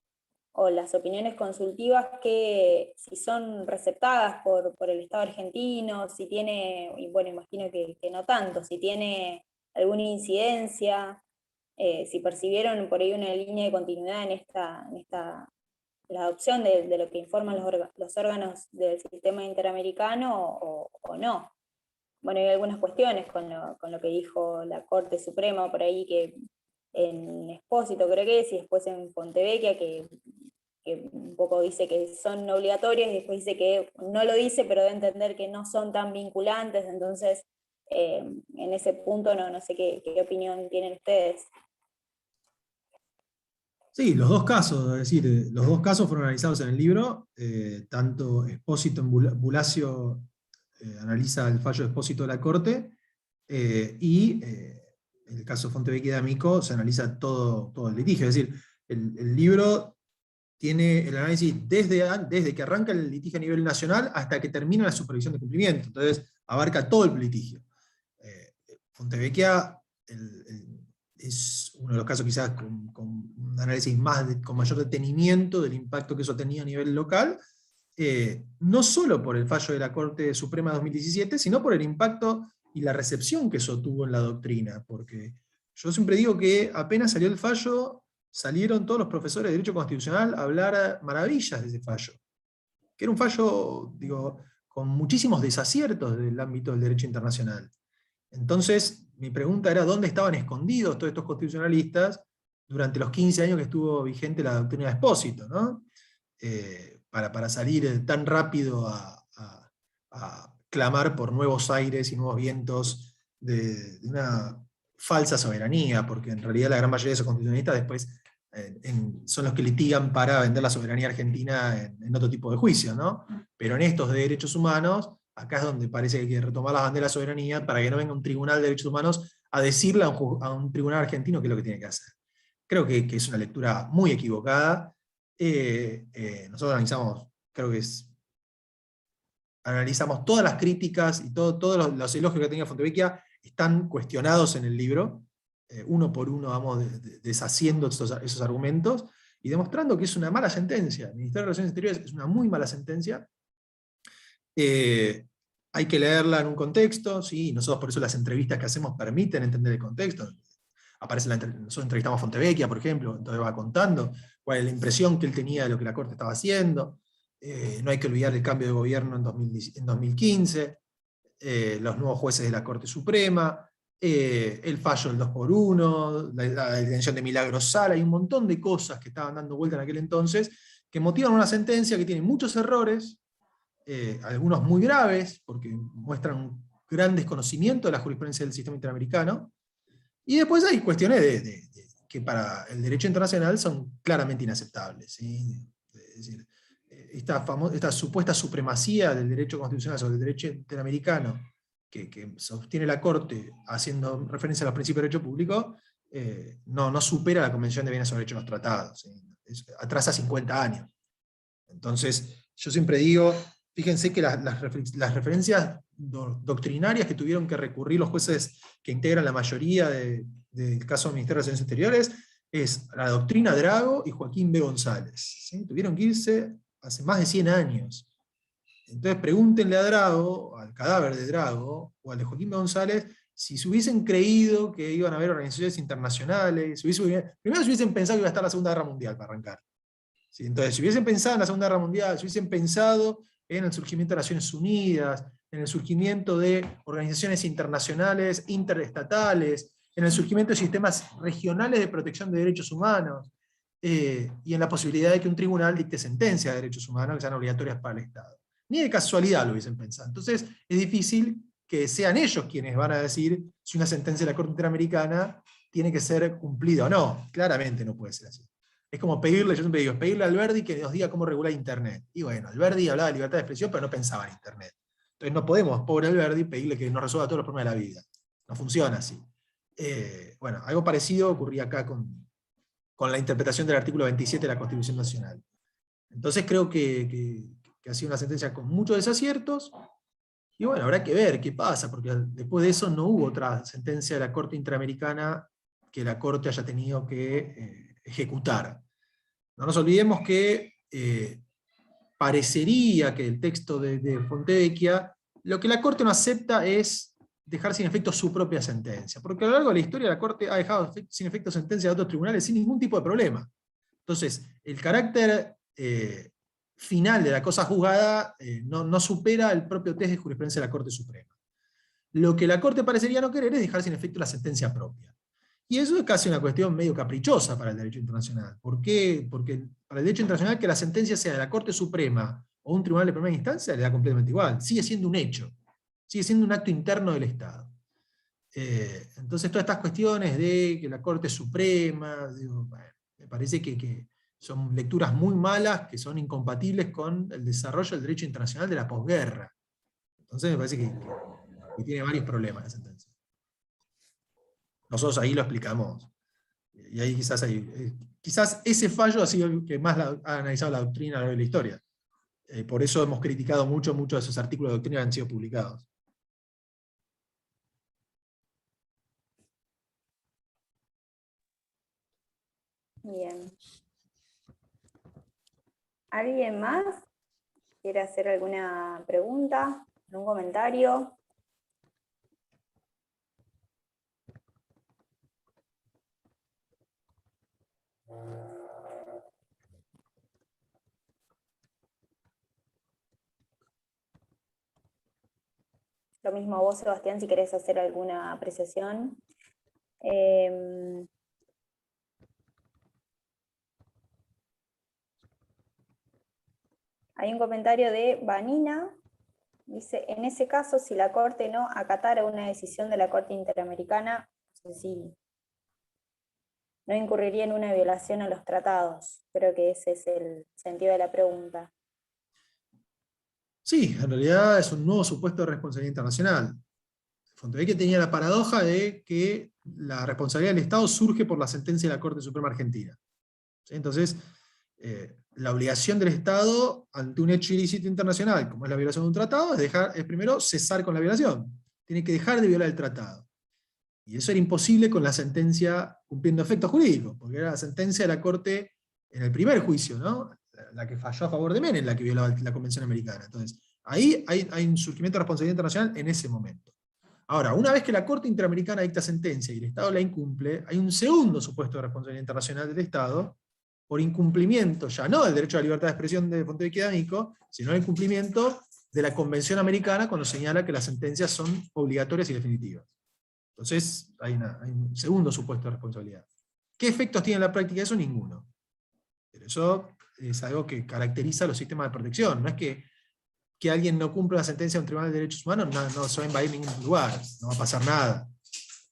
las opiniones consultivas, que si son receptadas por el Estado argentino, si tiene, y bueno, imagino que no tanto, si tiene alguna incidencia, si percibieron por ahí una línea de continuidad en la adopción de lo que informan los órganos del sistema interamericano o no. Bueno, hay algunas cuestiones con lo que dijo la Corte Suprema por ahí, que en Expósito creo que es, y después en Fontevecchia, que un poco dice que son obligatorias, y después dice que no lo dice, pero de entender que no son tan vinculantes. Entonces, en ese punto no sé qué opinión tienen ustedes. Sí, los dos casos, es decir, los dos casos fueron analizados en el libro, tanto Espósito en Bulacio analiza el fallo de Espósito de la Corte, y en el caso Fontevecchia de Amico se analiza todo el litigio, es decir, el libro tiene el análisis desde que arranca el litigio a nivel nacional hasta que termina la supervisión de cumplimiento, entonces abarca todo el litigio. Fontevecchia es uno de los casos quizás con un análisis con mayor detenimiento del impacto que eso tenía a nivel local, no solo por el fallo de la Corte Suprema de 2017, sino por el impacto y la recepción que eso tuvo en la doctrina, porque yo siempre digo que apenas salió el fallo, salieron todos los profesores de Derecho Constitucional a hablar maravillas de ese fallo, que era un fallo, digo, con muchísimos desaciertos del ámbito del derecho internacional. Entonces, mi pregunta era, ¿dónde estaban escondidos todos estos constitucionalistas durante los 15 años que estuvo vigente la doctrina de Espósito, ¿no? Para salir tan rápido a clamar por nuevos aires y nuevos vientos de una falsa soberanía, porque en realidad la gran mayoría de esos constitucionalistas después son los que litigan para vender la soberanía argentina en otro tipo de juicios, ¿no? Pero en estos de derechos humanos, acá es donde parece que hay que retomar las banderas de soberanía para que no venga un tribunal de derechos humanos a decirle a un tribunal argentino qué es lo que tiene que hacer. Creo que es una lectura muy equivocada. Nosotros analizamos, creo que analizamos todas las críticas y todos los elogios que tenía Fontevecchia están cuestionados en el libro. Uno por uno vamos deshaciendo esos argumentos y demostrando que es una mala sentencia. El Ministerio de Relaciones Exteriores es una muy mala sentencia. Hay que leerla en un contexto, ¿sí? Nosotros por eso las entrevistas que hacemos permiten entender el contexto. Nosotros entrevistamos a Fontevecchia, por ejemplo, entonces va contando cuál es la impresión que él tenía de lo que la Corte estaba haciendo. No hay que olvidar el cambio de gobierno en 2015, los nuevos jueces de la Corte Suprema, el fallo del 2x1, la detención de Milagro Sala, hay un montón de cosas que estaban dando vuelta en aquel entonces, que motivan una sentencia que tiene muchos errores, algunos muy graves, porque muestran un gran desconocimiento de la jurisprudencia del sistema interamericano, y después hay cuestiones que para el derecho internacional son claramente inaceptables, ¿sí? Es decir, esta supuesta supremacía del derecho constitucional sobre el derecho interamericano que sostiene la Corte haciendo referencia a los principios de derecho público, no supera la Convención de Viena sobre Derechos de los Tratados, ¿sí? Atrasa 50 años. Entonces, yo siempre digo, fíjense que las referencias doctrinarias que tuvieron que recurrir los jueces que integran la mayoría del caso del Ministerio de Relaciones Exteriores es la doctrina Drago y Joaquín B. González, ¿sí? Tuvieron que irse hace más de 100 años. Entonces pregúntenle a Drago, al cadáver de Drago, o al de Joaquín B. González, si se hubiesen creído que iban a haber organizaciones internacionales, primero si hubiesen pensado que iba a estar la Segunda Guerra Mundial para arrancar. ¿Sí? Entonces, si hubiesen pensado en la Segunda Guerra Mundial, si hubiesen pensado en el surgimiento de Naciones Unidas, en el surgimiento de organizaciones internacionales interestatales, en el surgimiento de sistemas regionales de protección de derechos humanos, y en la posibilidad de que un tribunal dicte sentencias de derechos humanos que sean obligatorias para el Estado. Ni de casualidad lo hubiesen pensado. Entonces, es difícil que sean ellos quienes van a decir si una sentencia de la Corte Interamericana tiene que ser cumplida o no. Claramente no puede ser así. Es como pedirle, yo siempre digo, pedirle a Alberdi que nos diga cómo regular Internet. Y bueno, Alberdi hablaba de libertad de expresión, pero no pensaba en Internet. Entonces no podemos, pobre Alberdi, pedirle que nos resuelva todos los problemas de la vida. No funciona así. Bueno, algo parecido ocurría acá con la interpretación del artículo 27 de la Constitución Nacional. Entonces creo que ha sido una sentencia con muchos desaciertos, y bueno, habrá que ver qué pasa, porque después de eso no hubo otra sentencia de la Corte Interamericana que la Corte haya tenido que ejecutar. No nos olvidemos que parecería que el texto de Fontevecchia, lo que la Corte no acepta es dejar sin efecto su propia sentencia, porque a lo largo de la historia la Corte ha dejado sin efecto sentencias de otros tribunales sin ningún tipo de problema. Entonces, el carácter final de la cosa juzgada no supera el propio test de jurisprudencia de la Corte Suprema. Lo que la Corte parecería no querer es dejar sin efecto la sentencia propia. Y eso es casi una cuestión medio caprichosa para el derecho internacional. ¿Por qué? Porque para el derecho internacional que la sentencia sea de la Corte Suprema o un tribunal de primera instancia le da completamente igual. Sigue siendo un hecho. Sigue siendo un acto interno del Estado. Entonces todas estas cuestiones de que la Corte Suprema, digo, bueno, Me parece que son lecturas muy malas, que son incompatibles con el desarrollo del derecho internacional de la posguerra. Entonces me parece que tiene varios problemas la sentencia. Nosotros ahí lo explicamos. Y ahí quizás ese fallo ha sido el que más ha analizado la doctrina a lo largo de la historia. Por eso hemos criticado mucho de esos artículos de doctrina que han sido publicados. Bien. ¿Alguien más quiere hacer alguna pregunta, algún comentario? Lo mismo a vos, Sebastián, si querés hacer alguna apreciación. Hay un comentario de Vanina. Dice, en ese caso, si la Corte no acatara una decisión de la Corte Interamericana, no sé si no incurriría en una violación a los tratados. Creo que ese es el sentido de la pregunta. Sí, en realidad es un nuevo supuesto de responsabilidad internacional. Fontevecchia tenía la paradoja de que la responsabilidad del Estado surge por la sentencia de la Corte Suprema Argentina. ¿Sí? Entonces, la obligación del Estado ante un hecho ilícito internacional, como es la violación de un tratado, es primero cesar con la violación. Tiene que dejar de violar el tratado. Y eso era imposible con la sentencia cumpliendo efectos jurídicos, porque era la sentencia de la Corte en el primer juicio, ¿no? La que falló a favor de Menem, la que violaba la Convención Americana. Entonces, ahí hay un surgimiento de responsabilidad internacional en ese momento. Ahora, una vez que la Corte Interamericana dicta sentencia y el Estado la incumple, hay un segundo supuesto de responsabilidad internacional del Estado por incumplimiento, ya no del derecho a la libertad de expresión de Fontevecchia y D'Amico, sino el incumplimiento de la Convención Americana cuando señala que las sentencias son obligatorias y definitivas. Entonces, hay un segundo supuesto de responsabilidad. ¿Qué efectos tiene en la práctica eso? Ninguno. Pero eso es algo que caracteriza a los sistemas de protección. No es que alguien no cumpla la sentencia de un tribunal de derechos humanos, no se va a invadir ningún lugar, no va a pasar nada.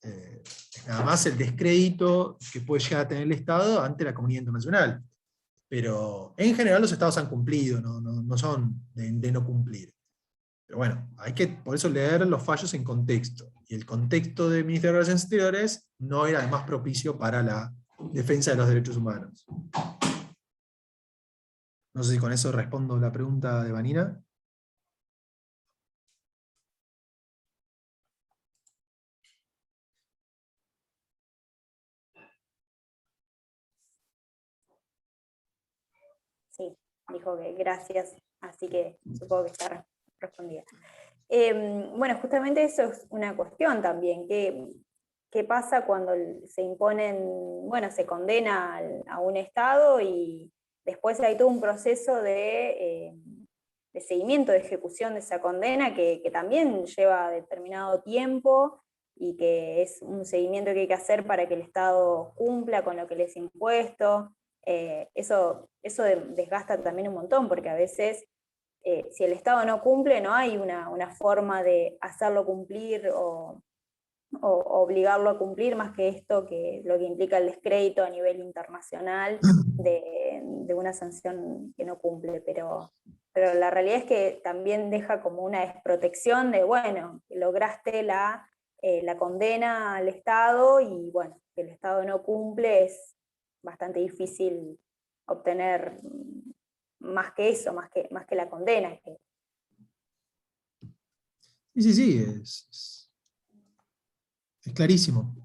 Es nada más el descrédito que puede llegar a tener el Estado ante la comunidad internacional. Pero en general los Estados han cumplido, no son de no cumplir. Pero bueno, hay que por eso leer los fallos en contexto. Y el contexto del Ministerio de Relaciones Exteriores no era el más propicio para la defensa de los derechos humanos. No sé si con eso respondo la pregunta de Vanina. Sí, dijo que gracias, así que supongo que está respondida. Bueno, justamente eso es una cuestión también. ¿Qué pasa cuando se imponen, bueno, se condena a un Estado y después hay todo un proceso de seguimiento, de ejecución de esa condena que también lleva determinado tiempo y que es un seguimiento que hay que hacer para que el Estado cumpla con lo que les impuesto? Eso desgasta también un montón, porque a veces si el Estado no cumple, no hay una forma de hacerlo cumplir o obligarlo a cumplir, más que esto, que lo que implica el descrédito a nivel internacional de una sanción que no cumple. Pero la realidad es que también deja como una desprotección de, bueno, lograste la condena al Estado y bueno, que el Estado no cumple, es bastante difícil obtener más que eso, más que la condena. Sí, es clarísimo.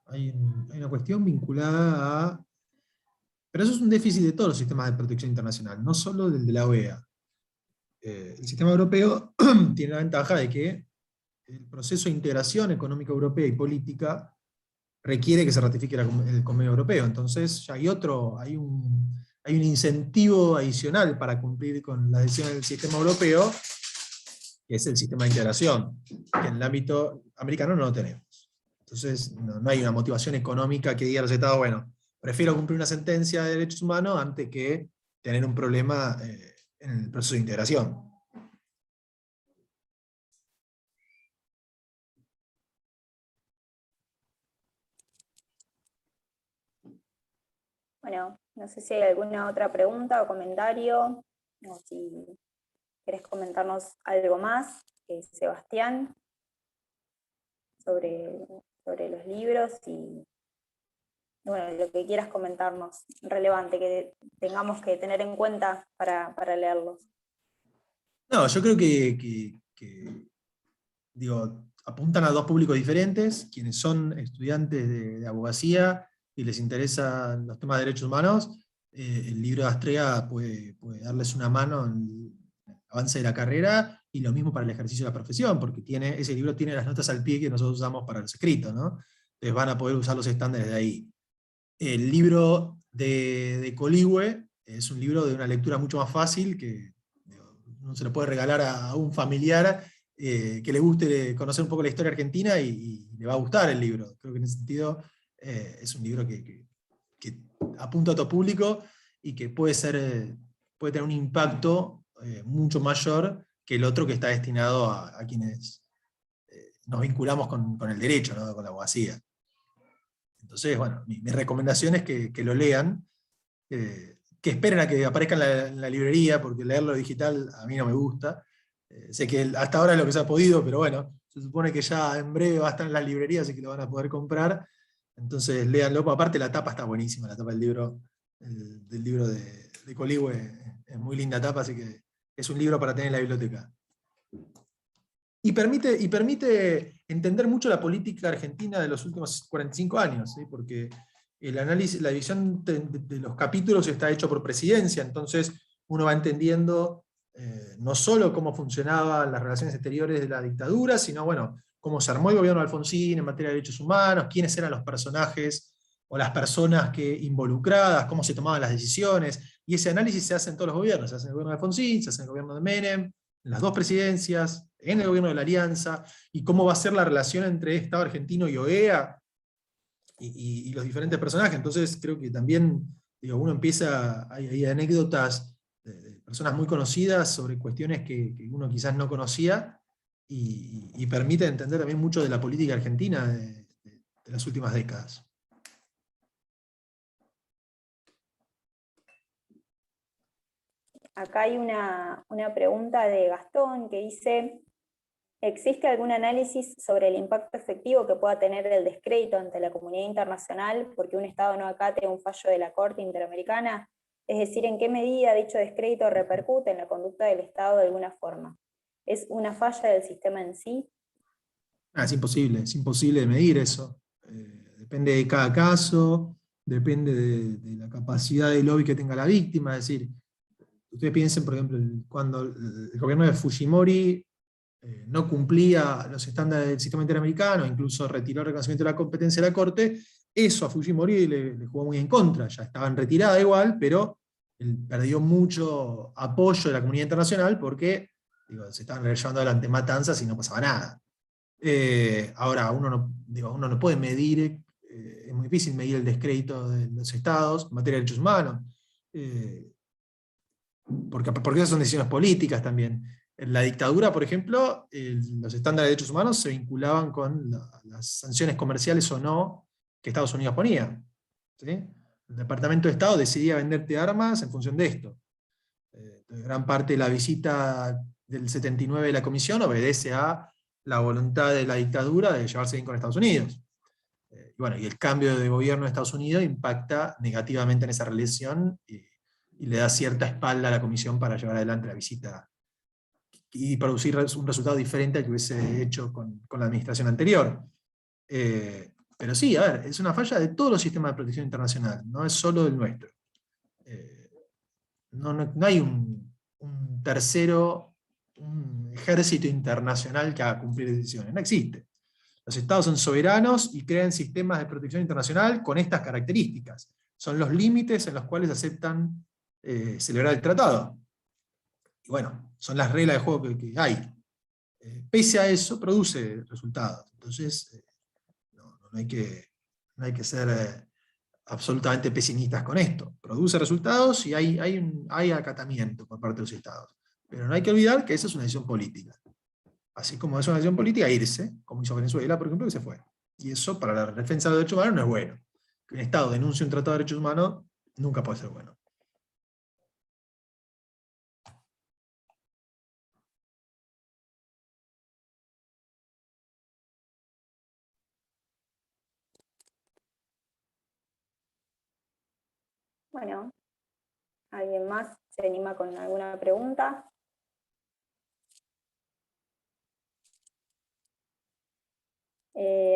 Hay una cuestión vinculada a... Pero eso es un déficit de todos los sistemas de protección internacional, no solo del de la OEA. El sistema europeo tiene la ventaja de que el proceso de integración económica europea y política requiere que se ratifique el convenio europeo. Entonces ya hay un incentivo adicional para cumplir con las decisiones del sistema europeo, que es el sistema de integración, que en el ámbito americano no lo tenemos. Entonces no hay una motivación económica que diga a los Estados, bueno, prefiero cumplir una sentencia de derechos humanos antes que tener un problema en el proceso de integración. Bueno, no sé si hay alguna otra pregunta o comentario, o si querés comentarnos algo más, Sebastián, sobre, sobre los libros y bueno, lo que quieras comentarnos relevante que tengamos que tener en cuenta para leerlos. No, yo creo que, digo, apuntan a dos públicos diferentes, quienes son estudiantes de abogacía y les interesan los temas de derechos humanos. El libro de Astrea puede darles una mano en el avance de la carrera, y lo mismo para el ejercicio de la profesión, porque ese libro tiene las notas al pie que nosotros usamos para los escritos, ¿no? Entonces van a poder usar los estándares de ahí. El libro de Coligüe es un libro de una lectura mucho más fácil, que digo, uno se lo puede regalar a un familiar que le guste conocer un poco la historia argentina, y le va a gustar el libro. Creo que en ese sentido es un libro que apunta a todo público, y que puede tener un impacto mucho mayor que el otro, que está destinado a quienes nos vinculamos con el derecho, ¿no? Con la abogacía. Entonces, bueno, mi recomendación es que lo lean, que esperen a que aparezca en la librería, porque leerlo digital a mí no me gusta. Sé que hasta ahora es lo que se ha podido, pero bueno, se supone que ya en breve va a estar en las librerías, así que lo van a poder comprar. Entonces léanlo. Aparte la tapa está buenísima, la tapa del libro de Coligüe es muy linda tapa, así que es un libro para tener en la biblioteca. Y permite entender mucho la política argentina de los últimos 45 años, ¿sí? Porque el análisis, la división de los capítulos está hecho por presidencia, entonces uno va entendiendo no solo cómo funcionaban las relaciones exteriores de la dictadura, sino bueno, cómo se armó el gobierno de Alfonsín en materia de derechos humanos, quiénes eran los personajes o las personas involucradas, cómo se tomaban las decisiones, y ese análisis se hace en todos los gobiernos, se hace en el gobierno de Alfonsín, se hace en el gobierno de Menem, en las dos presidencias, en el gobierno de la Alianza, y cómo va a ser la relación entre Estado argentino y OEA, y los diferentes personajes. Entonces creo que también, digo, uno empieza, hay anécdotas de personas muy conocidas sobre cuestiones que uno quizás no conocía, y permite entender también mucho de la política argentina de las últimas décadas. Acá hay una pregunta de Gastón que dice: ¿existe algún análisis sobre el impacto efectivo que pueda tener el descrédito ante la comunidad internacional porque un Estado no acate un fallo de la Corte Interamericana? Es decir, ¿en qué medida dicho descrédito repercute en la conducta del Estado de alguna forma? ¿Es una falla del sistema en sí? Es imposible de medir eso. Depende de cada caso, depende de la capacidad de lobby que tenga la víctima. Es decir, ustedes piensen, por ejemplo, cuando el gobierno de Fujimori no cumplía los estándares del sistema interamericano, incluso retiró el reconocimiento de la competencia de la Corte. Eso a Fujimori le jugó muy en contra. Ya estaba en retirada igual, pero él perdió mucho apoyo de la comunidad internacional, porque se estaban llevando adelante matanzas y no pasaba nada. Ahora, uno no puede medir, es muy difícil medir el descrédito de los estados en materia de derechos humanos, porque esas son decisiones políticas también. En la dictadura, por ejemplo, los estándares de derechos humanos se vinculaban con las sanciones comerciales o no que Estados Unidos ponía, ¿sí? El Departamento de Estado decidía venderte armas en función de esto. Gran parte de la visita del 79 de la Comisión obedece a la voluntad de la dictadura de llevarse bien con Estados Unidos. Y el cambio de gobierno de Estados Unidos impacta negativamente en esa relación, y le da cierta espalda a la Comisión para llevar adelante la visita y producir un resultado diferente al que hubiese hecho con la administración anterior. Pero sí, a ver, es una falla de todos los sistemas de protección internacional, no es solo del nuestro. No hay un tercero, un ejército internacional que haga cumplir decisiones, no existe. Los estados son soberanos y crean sistemas de protección internacional con estas características. Son los límites en los cuales aceptan celebrar el tratado. Y bueno, son las reglas de juego que hay. Pese a eso, produce resultados. Entonces, no hay que ser absolutamente pesimistas con esto. Produce resultados y hay acatamiento por parte de los estados. Pero no hay que olvidar que esa es una decisión política. Así como es una decisión política irse, como hizo Venezuela, por ejemplo, que se fue. Y eso para la defensa de los derechos humanos no es bueno. Que un Estado denuncie un tratado de derechos humanos nunca puede ser bueno. Bueno, ¿alguien más se anima con alguna pregunta?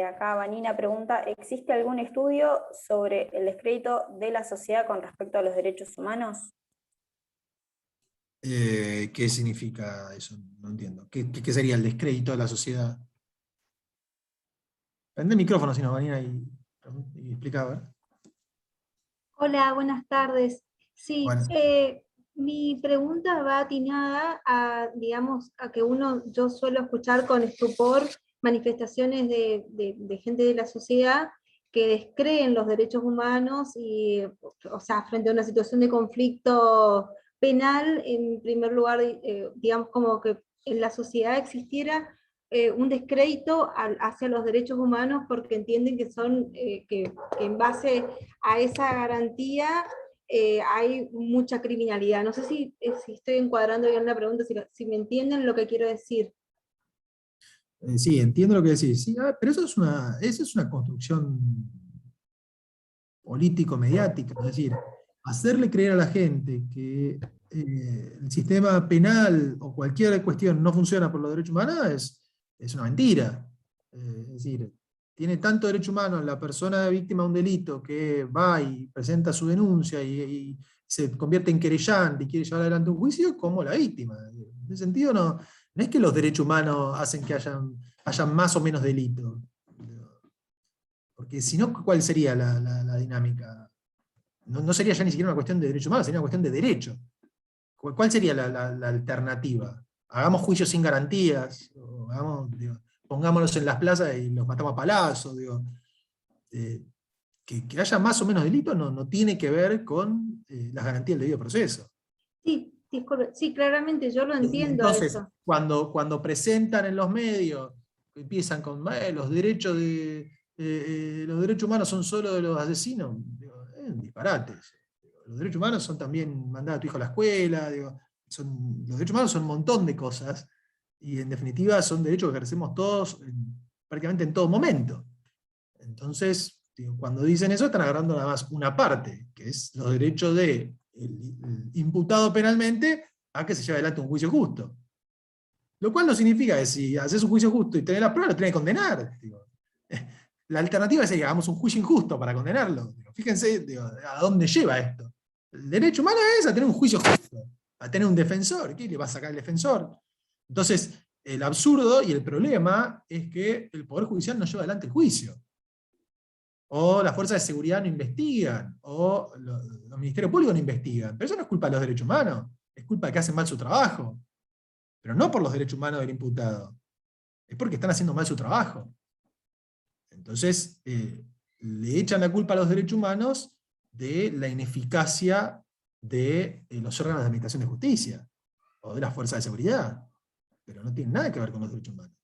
Acá Vanina pregunta, ¿existe algún estudio sobre el descrédito de la sociedad con respecto a los derechos humanos? ¿Qué significa eso? No entiendo. ¿Qué sería el descrédito de la sociedad? Prende el micrófono, si no, Vanina, y explica, a ver. Hola, buenas tardes. Sí, Bueno, mi pregunta va atinada a, digamos, a que yo suelo escuchar con estupor manifestaciones de gente de la sociedad que descreen los derechos humanos y, o sea, frente a una situación de conflicto penal, en primer lugar, digamos, como que en la sociedad existiera un descrédito hacia los derechos humanos porque entienden que son, que en base a esa garantía hay mucha criminalidad. No sé si estoy encuadrando bien la pregunta, si me entienden lo que quiero decir. sí, entiendo lo que decís. Sí, pero eso es una construcción político-mediática, es decir, hacerle creer a la gente que el sistema penal o cualquier cuestión no funciona por los derechos humanos es una mentira. Es decir, tiene tanto derecho humano la persona víctima de un delito que va y presenta su denuncia y se convierte en querellante y quiere llevar adelante un juicio, como la víctima. En ese sentido, no es que los derechos humanos hacen que hayan más o menos delitos. Porque si no, ¿cuál sería la dinámica? No sería ya ni siquiera una cuestión de derechos humanos, sería una cuestión de derecho. ¿Cuál sería la alternativa? Hagamos juicios sin garantías, o pongámonos en las plazas y los matamos a palazos. Digo. Que haya más o menos delitos no tiene que ver con las garantías del debido proceso. Sí, disculpe, sí, claramente yo lo Y entiendo a entonces, eso. cuando presentan en los medios, empiezan con los derechos humanos son solo de los asesinos, digo, es un disparate. Los derechos humanos son también mandar a tu hijo a la escuela, digo, los derechos humanos son un montón de cosas, y en definitiva son derechos que ejercemos todos prácticamente en todo momento. Entonces, digo, cuando dicen eso, están agarrando nada más una parte, que es los derechos del imputado penalmente a que se lleve adelante un juicio justo. Lo cual no significa que si haces un juicio justo y tenés la prueba, lo tenés que condenar. Digo. La alternativa es que hagamos un juicio injusto para condenarlo. Digo, fíjense a dónde lleva esto. El derecho humano es a tener un juicio justo, a tener un defensor. ¿Qué le va a sacar el defensor? Entonces, el absurdo y el problema es que el Poder Judicial no lleva adelante el juicio. O las fuerzas de seguridad no investigan, o los ministerios públicos no investigan. Pero eso no es culpa de los derechos humanos, es culpa de que hacen mal su trabajo. Pero no por los derechos humanos del imputado, es porque están haciendo mal su trabajo. Entonces, le echan la culpa a los derechos humanos de la ineficacia de los órganos de administración de justicia, o de las fuerzas de seguridad. Pero no tiene nada que ver con los derechos humanos.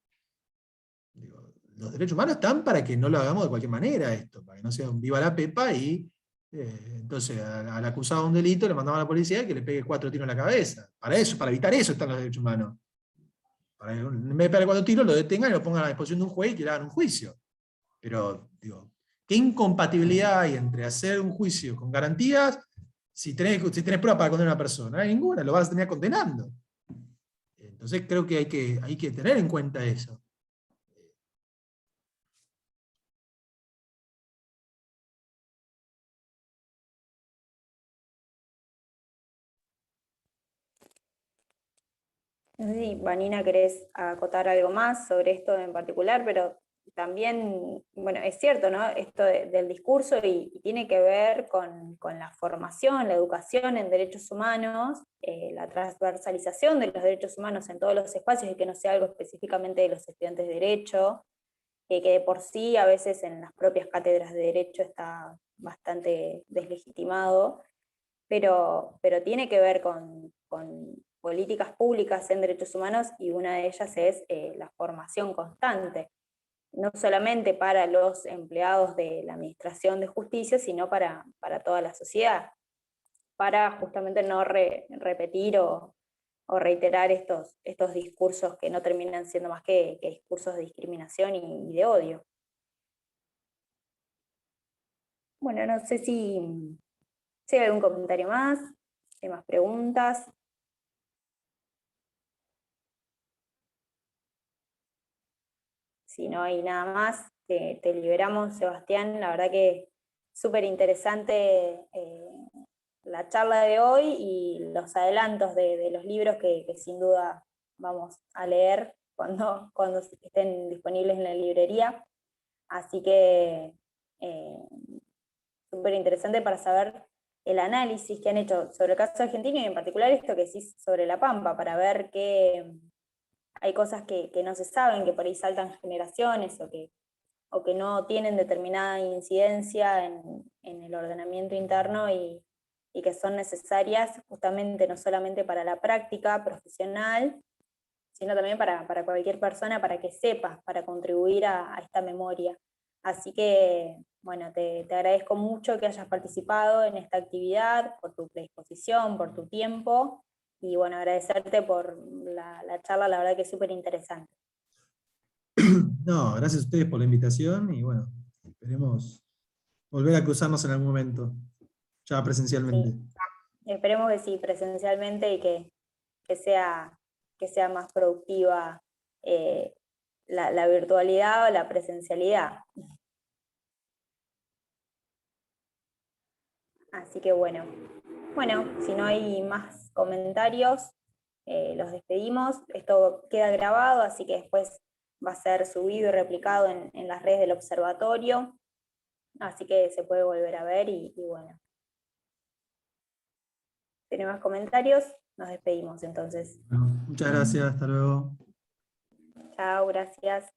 Digo, los derechos humanos están para que no lo hagamos de cualquier manera esto, para que no sea un viva la pepa y entonces al acusado de un delito le mandamos a la policía que le pegue 4 tiros en la cabeza. Para eso, para evitar eso están los derechos humanos. Para que en vez de pegarle 4 tiros lo detengan y lo pongan a la disposición de un juez y que le hagan un juicio. Pero, digo, ¿qué incompatibilidad hay entre hacer un juicio con garantías si tenés pruebas para condenar a una persona? No hay ninguna, lo vas a terminar condenando. Entonces creo que hay que tener en cuenta eso. No sé si, Vanina, querés acotar algo más sobre esto en particular, pero también, bueno, es cierto, ¿no? Esto del discurso y tiene que ver con la formación, la educación en derechos humanos, la transversalización de los derechos humanos en todos los espacios y que no sea algo específicamente de los estudiantes de derecho, que de por sí a veces en las propias cátedras de derecho está bastante deslegitimado, pero tiene que ver con políticas públicas en derechos humanos y una de ellas es la formación constante, no solamente para los empleados de la Administración de Justicia, sino para toda la sociedad. para justamente no repetir o reiterar estos discursos que no terminan siendo más que discursos de discriminación y de odio. Bueno, no sé si hay algún comentario más, si hay más preguntas. Si no hay nada más, te liberamos, Sebastián. La verdad que súper interesante la charla de hoy y los adelantos de los libros que sin duda vamos a leer cuando estén disponibles en la librería. Así que súper interesante para saber el análisis que han hecho sobre el caso argentino y en particular esto que decís sobre La Pampa, para ver que hay cosas que no se saben, que por ahí saltan generaciones o que no tienen determinada incidencia en el ordenamiento interno y que son necesarias justamente no solamente para la práctica profesional, sino también para cualquier persona, para que sepa, para contribuir a esta memoria. Así que, bueno, te agradezco mucho que hayas participado en esta actividad, por tu predisposición, por tu tiempo, y bueno, agradecerte por la charla, la verdad que es súper interesante. No, gracias a ustedes por la invitación y bueno, esperemos volver a cruzarnos en algún momento, ya presencialmente. Sí, esperemos que sí, presencialmente y que sea más productiva la virtualidad o la presencialidad. Así que bueno, si no hay más comentarios, los despedimos. Esto queda grabado, así que después va a ser subido y replicado en las redes del observatorio, así que se puede volver a ver y bueno. Si no hay más comentarios, nos despedimos entonces. Bueno, muchas gracias, hasta luego. Chao, gracias.